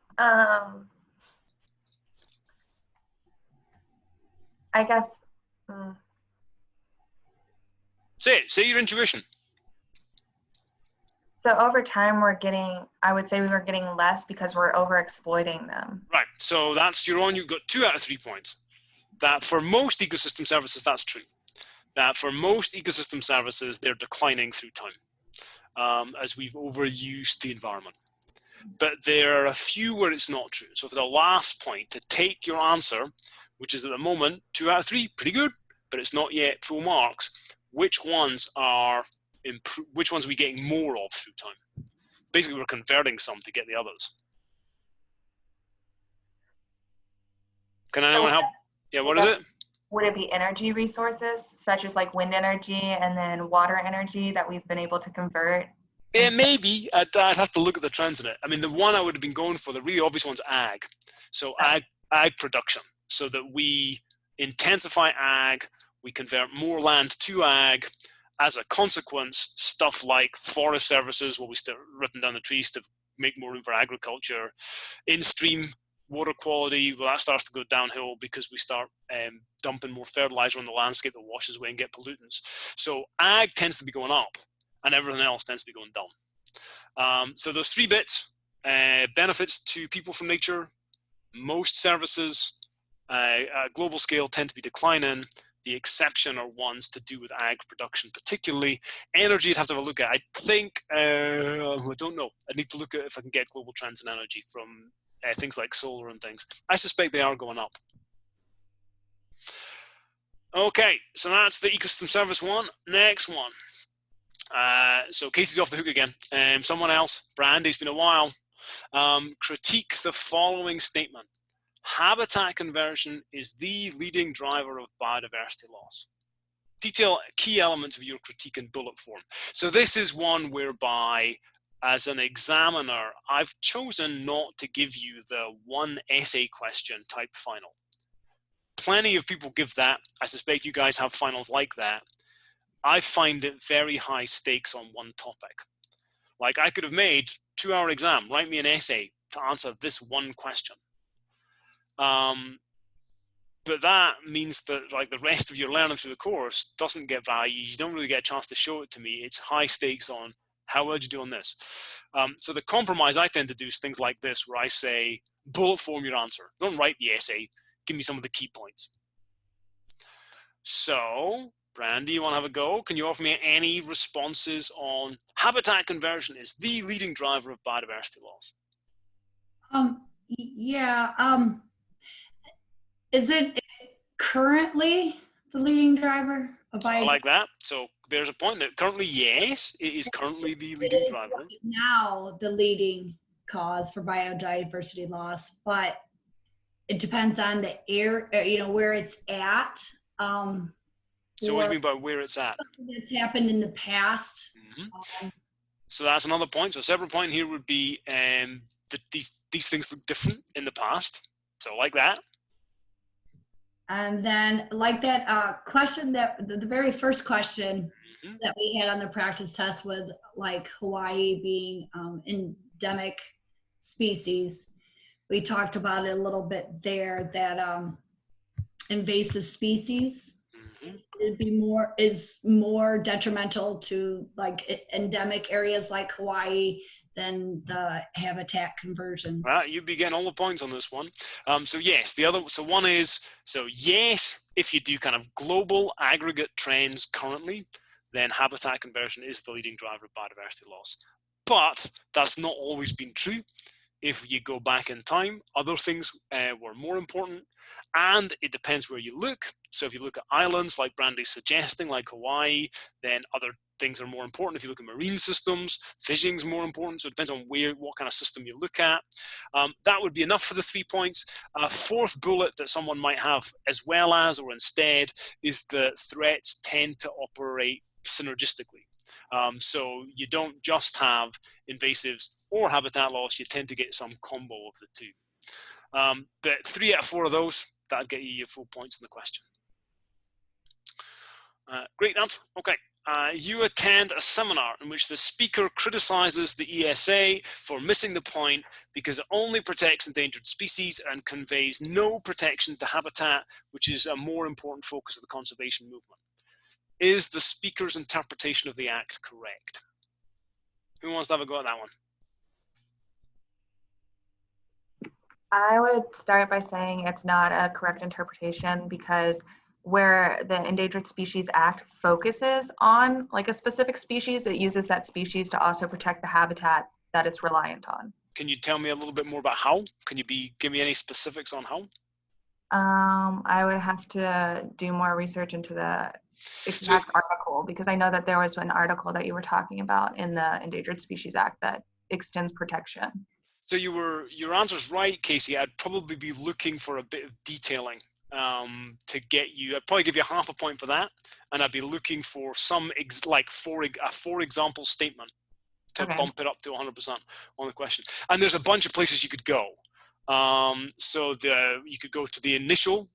I guess. Say your intuition. So over time, I would say we were getting less because we're over exploiting them. Right, so you've got 2 out of 3 points. That for most ecosystem services, that's true. That for most ecosystem services, they're declining through time as we've overused the environment. But there are a few where it's not true. So for the last point, to take your answer, which is at the moment 2 out of 3, pretty good, but it's not yet full marks. Which ones are we getting more of through time? Basically, we're converting some to get the others. Can anyone help? Yeah, what is it? Would it be energy resources, such as like wind energy and then water energy that we've been able to convert? It may be. I'd have to look at the trends in it. I mean, the one I would have been going for, the really obvious one's ag. So ag production, so that we intensify ag, we convert more land to ag. As a consequence, stuff like forest services, where we start ripping down the trees to make more room for agriculture, in-stream water quality, well, that starts to go downhill because we start dumping more fertilizer on the landscape that washes away and get pollutants. So ag tends to be going up, and everything else tends to be going down. So those 3 bits, benefits to people from nature, most services, global scale tend to be declining. The exception are ones to do with ag production, particularly energy. I'd have to have a look at. I think, I don't know. I need to look at if I can get global trends in energy from things like solar and things. I suspect they are going up. Okay, so that's the ecosystem service one. Next one. So Casey's off the hook again. Someone else, Brandy, it's been a while. Critique the following statement. Habitat conversion is the leading driver of biodiversity loss. Detail key elements of your critique in bullet form. So this is one whereby, as an examiner, I've chosen not to give you the one essay question type final. Plenty of people give that. I suspect you guys have finals like that. I find it very high stakes on one topic. Like, I could have made 2-hour exam, write me an essay to answer this one question. But that means that, like, the rest of your learning through the course doesn't get value. You don't really get a chance to show it to me. It's high stakes on how well you do on this. So the compromise I tend to do is things like this, where I say, bullet form your answer. Don't write the essay. Give me some of the key points. So, Brandy, you want to have a go? Can you offer me any responses on habitat conversion is the leading driver of biodiversity loss? Is it currently the leading driver of biodiversity? I like that. So there's a point that currently, yes, it is currently the leading driver. Now the leading cause for biodiversity loss, but it depends on the area, where it's at. So what do you mean by where it's at? It's happened in the past. Mm-hmm. So that's another point. So a separate point here would be that these things look different in the past. So like that. And then like that question, that the very first question that we had on the practice test with, like, Hawaii being endemic species, we talked about it a little bit there, that invasive species is more detrimental to, like, endemic areas like Hawaii than the habitat conversions. Right, you'd be getting all the points on this one. So yes, yes, if you do kind of global aggregate trends currently, then habitat conversion is the leading driver of biodiversity loss. But that's not always been true. If you go back in time, other things were more important, and it depends where you look. So if you look at islands, like Brandy's suggesting, like Hawaii, then other things are more important. If you look at marine systems, fishing is more important. So it depends on what kind of system you look at. That would be enough for the 3 points. A fourth bullet that someone might have, as well as or instead, is that threats tend to operate synergistically. So you don't just have invasives or habitat loss, you tend to get some combo of the two. But 3 out of 4 of those, that'll get you your full points in the question. Great answer. Okay. You attend a seminar in which the speaker criticizes the ESA for missing the point because it only protects endangered species and conveys no protection to habitat, which is a more important focus of the conservation movement. Is the speaker's interpretation of the Act correct? Who wants to have a go at that one? I would start by saying it's not a correct interpretation, because where the Endangered Species Act focuses on like a specific species, it uses that species to also protect the habitat that it's reliant on. Can you tell me a little bit more about how? Can you give me any specifics on how? I would have to do more research into the exact article, because I know that there was an article that you were talking about in the Endangered Species Act that extends protection. So your answer's right, Casey. I'd probably be looking for a bit of detailing to get you. I'd probably give you half a point for that, and I'd be looking for some for example statement to bump it up to 100% on the question. And there's a bunch of places you could go. So you could go to the initial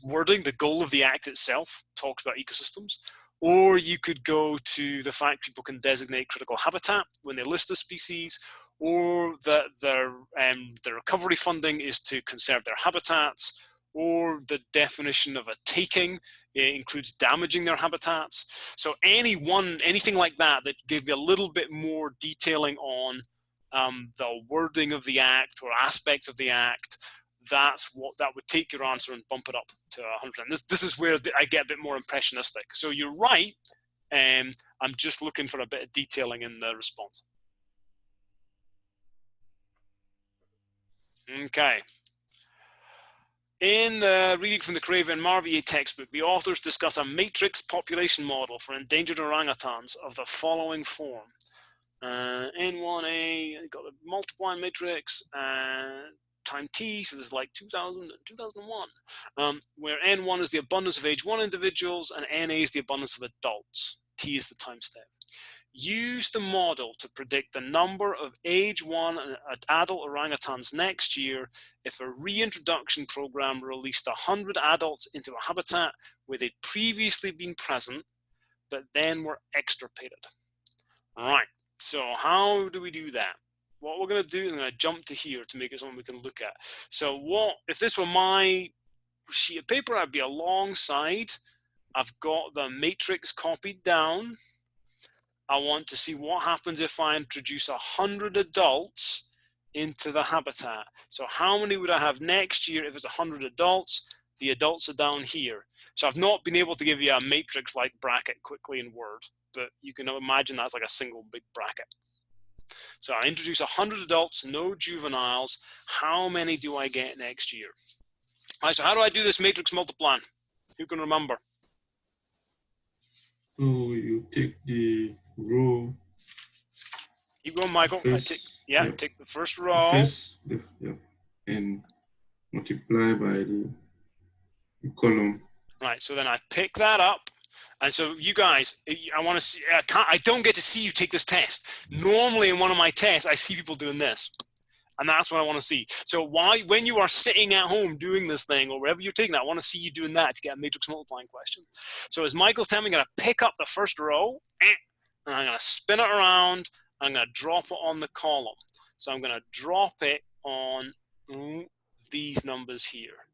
wording, the goal of the Act itself talks about ecosystems, or you could go to the fact people can designate critical habitat when they list a species, or that their recovery funding is to conserve their habitats, or the definition of a taking includes damaging their habitats. So anything like that gives you a little bit more detailing on the wording of the Act or aspects of the Act, that would take your answer and bump it up to 100%. This is where I get a bit more impressionistic. So you're right. I'm just looking for a bit of detailing in the response. Okay. In the reading from the Craven and Marvier textbook, the authors discuss a matrix population model for endangered orangutans of the following form. N1A, got the multiplying matrix, time T, so this is like 2000 and 2001, where N1 is the abundance of age 1 individuals and NA is the abundance of adults. T is the time step. Use the model to predict the number of age 1 adult orangutans next year if a reintroduction program released 100 adults into a habitat where they'd previously been present, but then were extirpated. All right, so how do we do that? What we're going to do, I'm going to jump to here to make it something we can look at. So if this were my sheet of paper, I'd be alongside. I've got the matrix copied down. I want to see what happens if I introduce 100 adults into the habitat. So how many would I have next year if it's 100 adults? The adults are down here. So I've not been able to give you a matrix-like bracket quickly in Word, but you can imagine that's like a single big bracket. So I introduce 100 adults, no juveniles. How many do I get next year? All right, so how do I do this matrix multiplying? Who can remember? So you take the row. Keep going, Michael. Take the first row. And multiply by the column. Right, so then I pick that up. And so you guys, I want to see, I don't get to see you take this test. Normally in one of my tests, I see people doing this. And that's what I want to see. So when you are sitting at home doing this thing or wherever you're taking that, I want to see you doing that to get a matrix multiplying question. So as Michael's telling me, I'm going to pick up the first row and I'm going to spin it around. I'm going to drop it on the column. So I'm going to drop it on these numbers here.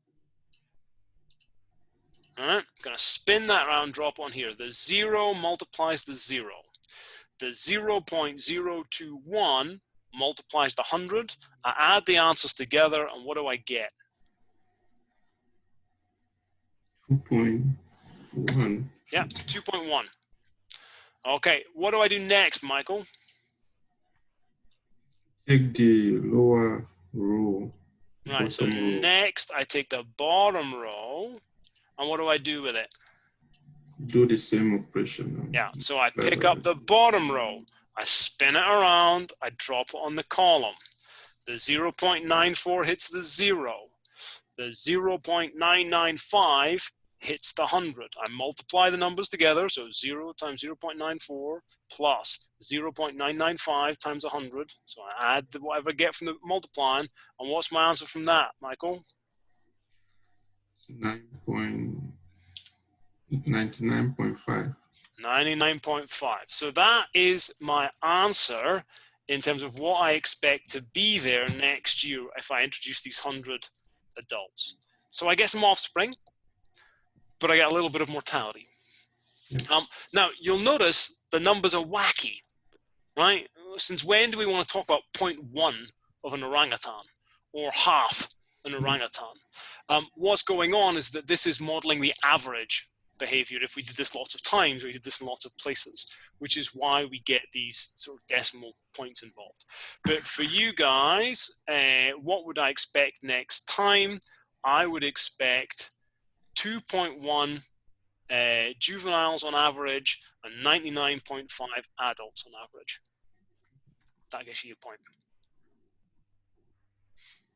All right, I'm going to spin that around, drop on here. The 0 multiplies the 0. The 0.021 multiplies the 100. I add the answers together, and what do I get? 2.1. Yeah, 2.1. Okay, what do I do next, Michael? Take the lower row. Right, so bottom row. next I take the bottom row, and what do I do with it? Do the same operation. Yeah, so I pick up the bottom row, I spin it around, I drop it on the column. The 0.94 hits the 0. The 0.995 hits the 100. I multiply the numbers together, so 0 times 0.94 plus 0.995 times 100. So I add whatever I get from the multiplying, and what's my answer from that, Michael? 99.5. 99.5. So that is my answer in terms of what I expect to be there next year if I introduce these 100 adults. So I get some offspring, but I get a little bit of mortality. Now, you'll notice the numbers are wacky, right? Since when do we want to talk about 0.1 of an orangutan or half an orangutan? What's going on is that this is modeling the average behavior if we did this lots of times, or we did this in lots of places, which is why we get these sort of decimal points involved. But for you guys, what would I expect next time? I would expect 2.1 juveniles on average and 99.5 adults on average. That gets you a point.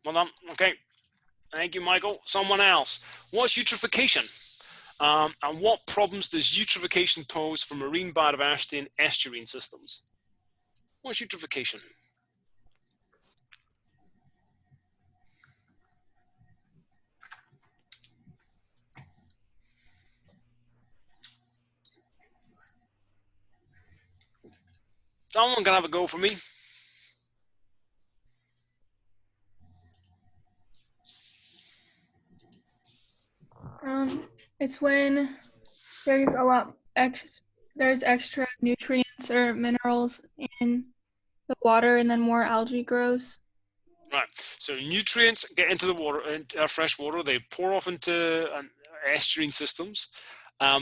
Well done. Okay. Thank you, Michael. Someone else. What's eutrophication? And what problems does eutrophication pose for marine biodiversity and estuarine systems? What's eutrophication? Someone can have a go for me. It's when there's there's extra nutrients or minerals in the water, and then more algae grows. Right. So nutrients get into the water, into fresh water. They pour off into estuarine systems.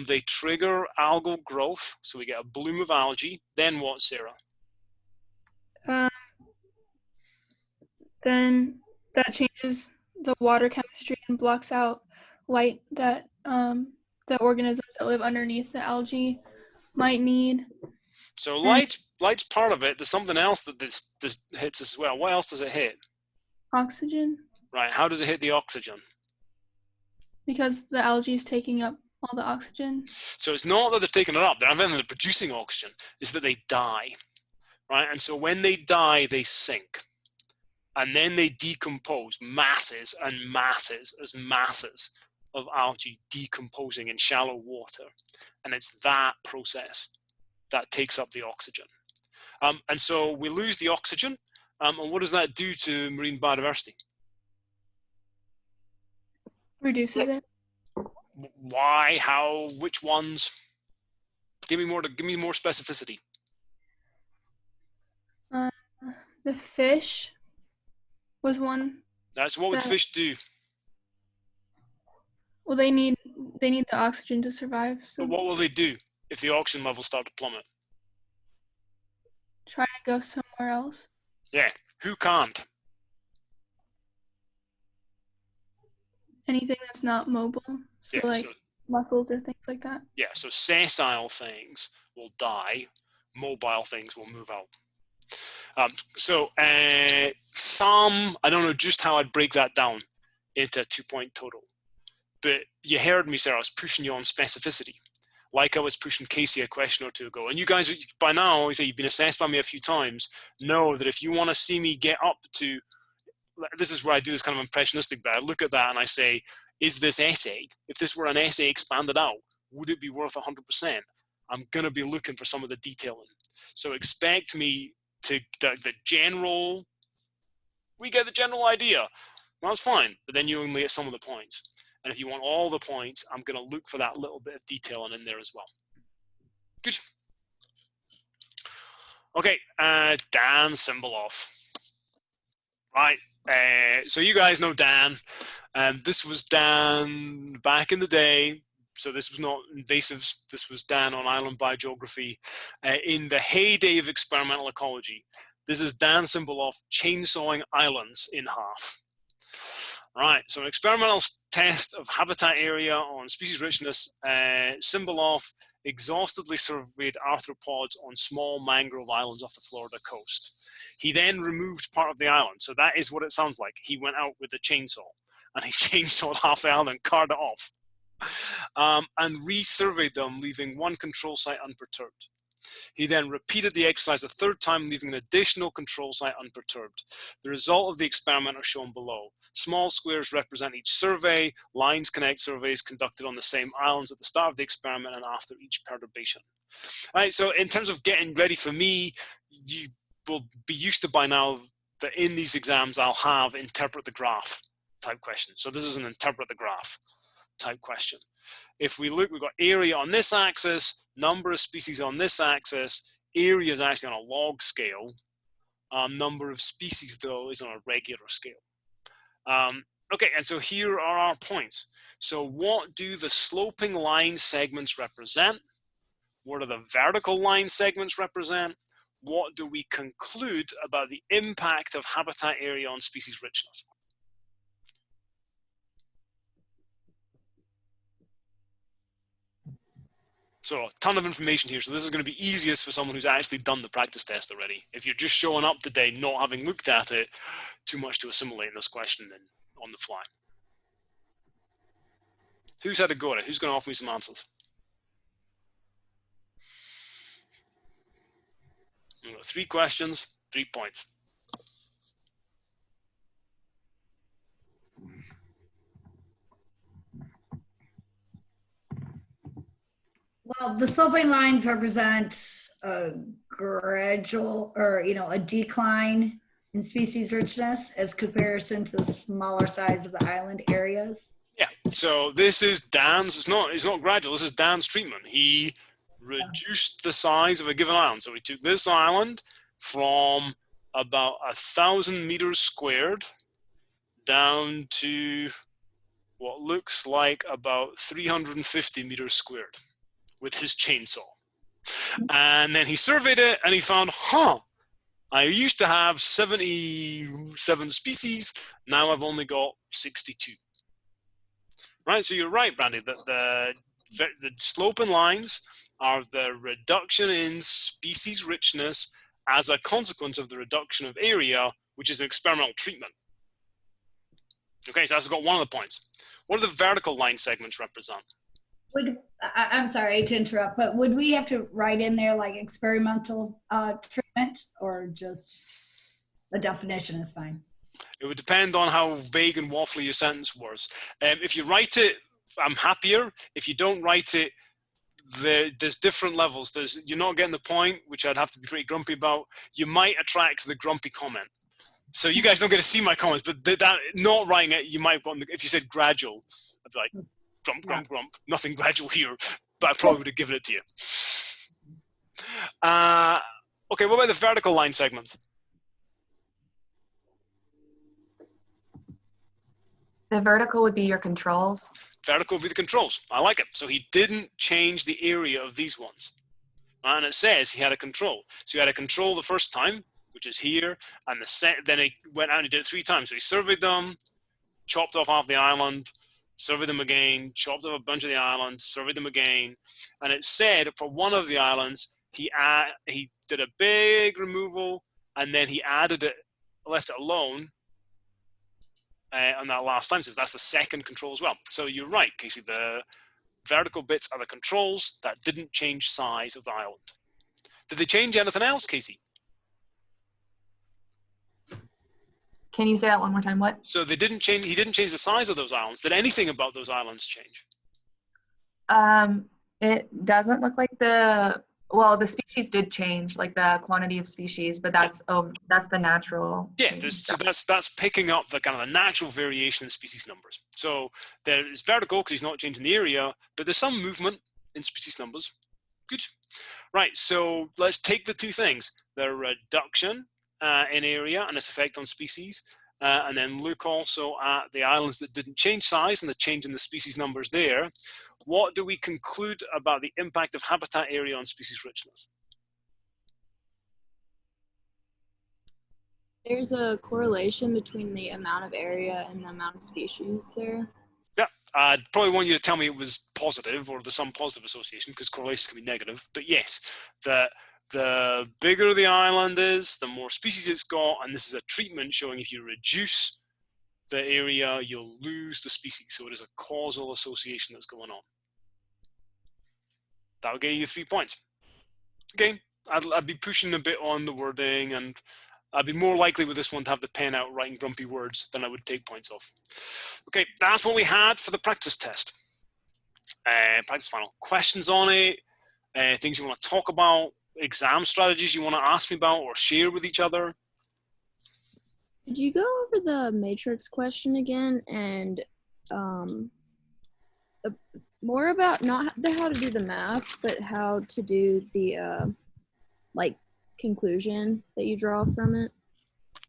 They trigger algal growth, so we get a bloom of algae. Then what, Sarah? Then that changes the water chemistry and blocks out light that the organisms that live underneath the algae might need. So light's part of it. There's something else that this hits as well. What else does it hit? Oxygen. Right. How does it hit the oxygen? Because the algae is taking up all the oxygen. So it's not that they're taking it up. They're producing oxygen. It's that they die. Right. And so when they die, they sink. And then they decompose, masses and masses of algae decomposing in shallow water. And it's that process that takes up the oxygen. And so we lose the oxygen. And what does that do to marine biodiversity? Reduces it. Why? How? Which ones? Give me more specificity. The fish was one. So what would fish do? Well, they need the oxygen to survive. So but what will they do if the oxygen levels start to plummet? Try to go somewhere else. Yeah. Who can't? Anything that's not mobile. So yeah, like mussels or things like that. Yeah. So sessile things will die. Mobile things will move out. Some, I don't know just how I'd break that down into a 2-point total. But you heard me, Sarah, I was pushing you on specificity, like I was pushing Casey a question or two ago. And you guys, by now, you've been assessed by me a few times, know that if you want to see me get up to, this is where I do this kind of impressionistic bit. I look at that and I say, is this essay, if this were an essay expanded out, would it be worth 100%? I'm going to be looking for some of the detailing. So expect me to the general, we get the general idea. Well, that's fine, but then you only get some of the points. And if you want all the points, I'm going to look for that little bit of detailing in there as well. Good. Okay, Dan Simbeloff. Right, So you guys know Dan. This was Dan back in the day. So this was not invasives. This was Dan on Island Biogeography in the heyday of experimental ecology. This is Dan Simbeloff chainsawing islands in half. Right, so an experimental test of habitat area on species richness, Simbeloff exhaustively surveyed arthropods on small mangrove islands off the Florida coast. He then removed part of the island, so that is what it sounds like. He went out with a chainsaw, and he chainsawed half the island and carved it off, and resurveyed them, leaving one control site unperturbed. He then repeated the exercise a third time, leaving an additional control site unperturbed. The result of the experiment are shown below. Small squares represent each survey. Lines connect surveys conducted on the same islands at the start of the experiment and after each perturbation. All right, so in terms of getting ready for me, you will be used to by now that in these exams I'll have interpret the graph type questions. So this is an interpret the graph type question. If we look, we've got area on this axis, number of species on this axis, area is actually on a log scale. Number of species, though, is on a regular scale. Okay, and so here are our points. So what do the sloping line segments represent? What do the vertical line segments represent? What do we conclude about the impact of habitat area on species richness? So a ton of information here. So this is going to be easiest for someone who's actually done the practice test already. If you're just showing up today, not having looked at it, too much to assimilate in this question and on the fly. Who's had a go at it? Who's going to offer me some answers? We've got 3 questions, 3 points. Well, the sloping lines represent a gradual or, a decline in species richness as comparison to the smaller size of the island areas. Yeah, so this is Dan's, it's not gradual, this is Dan's treatment. He reduced the size of a given island. So he took this island from about 1,000 meters squared down to what looks like about 350 meters squared with his chainsaw. And then he surveyed it and he found, I used to have 77 species, now I've only got 62. Right, so you're right, Brandy, that the sloping lines are the reduction in species richness as a consequence of the reduction of area, which is an experimental treatment. Okay, so that's got one of the points. What do the vertical line segments represent? I'm sorry to interrupt, but would we have to write in there like experimental treatment, or just a definition is fine? It would depend on how vague and waffly your sentence was. If you write it, I'm happier. If you don't write it, there's different levels. You're not getting the point, which I'd have to be pretty grumpy about. You might attract the grumpy comment. So you guys don't get to see my comments, but that not writing it, you might have gotten, if you said gradual, I'd be like, grump, grump, grump. Nothing gradual here, but I probably would have given it to you. Okay, what about the vertical line segments? The vertical would be your controls. Vertical would be the controls. I like it. So he didn't change the area of these ones. And it says he had a control. So he had a control the first time, which is here, and then he went out and he did it 3 times. So he surveyed them, chopped off half the island, surveyed them again, chopped off a bunch of the island, surveyed them again. And it said for one of the islands, he did a big removal, and then he added it, left it alone on that last time. So that's the second control as well. So you're right, Casey. The vertical bits are the controls that didn't change size of the island. Did they change anything else, Casey? Can you say that one more time? What? So they didn't change. He didn't change the size of those islands. Did anything about those islands change? It doesn't look like the species did change, like the quantity of species, but that's the natural. Yeah, so that's picking up the kind of the natural variation in species numbers. So there is vertical because he's not changing the area, but there's some movement in species numbers. Good. Right, so let's take the 2 things. The reduction in area and its effect on species, and then look also at the islands that didn't change size and the change in the species numbers there, what do we conclude about the impact of habitat area on species richness? There's a correlation between the amount of area and the amount of species there. Yeah, I'd probably want you to tell me it was positive or there's some positive association, because correlations can be negative. But yes, the bigger the island is, the more species it's got, and this is a treatment showing if you reduce the area, you'll lose the species. So it is a causal association that's going on. That'll get you 3 points. Again, I'd be pushing a bit on the wording, and I'd be more likely with this one to have the pen out writing grumpy words than I would take points off. Okay, that's what we had for the practice test. Practice final. Questions on it, things you want to talk about, exam strategies you want to ask me about or share with each other. Could you go over the matrix question again and more about not how to do the math, but how to do the like conclusion that you draw from it?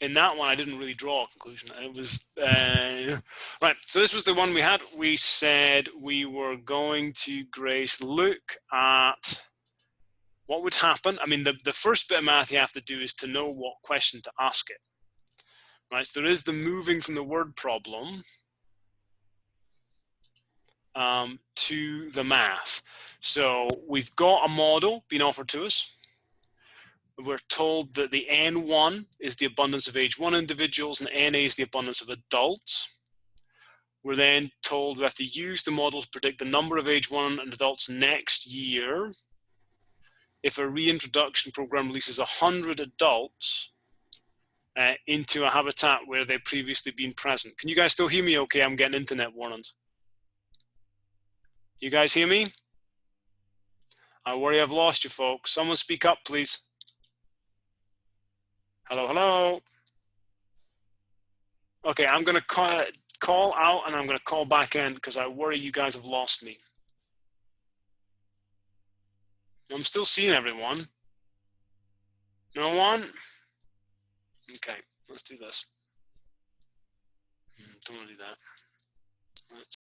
In that one, I didn't really draw a conclusion. It was, right, so this was the one we had. We said we were going to, Grace, look at what would happen. I mean, the first bit of math you have to do is to know what question to ask it. Right, so there is the moving from the word problem to the math. So we've got a model being offered to us. We're told that the N1 is the abundance of age 1 individuals and NA is the abundance of adults. We're then told we have to use the model to predict the number of age 1 and adults next year. If a reintroduction program releases 100 adults into a habitat where they've previously been present. Can you guys still hear me okay? I'm getting internet warnings. You guys hear me? I worry I've lost you folks. Someone speak up, please. Hello, hello. Okay, I'm going to call out and I'm going to call back in because I worry you guys have lost me. I'm still seeing everyone. No one? Okay, let's do this. Don't want to do that.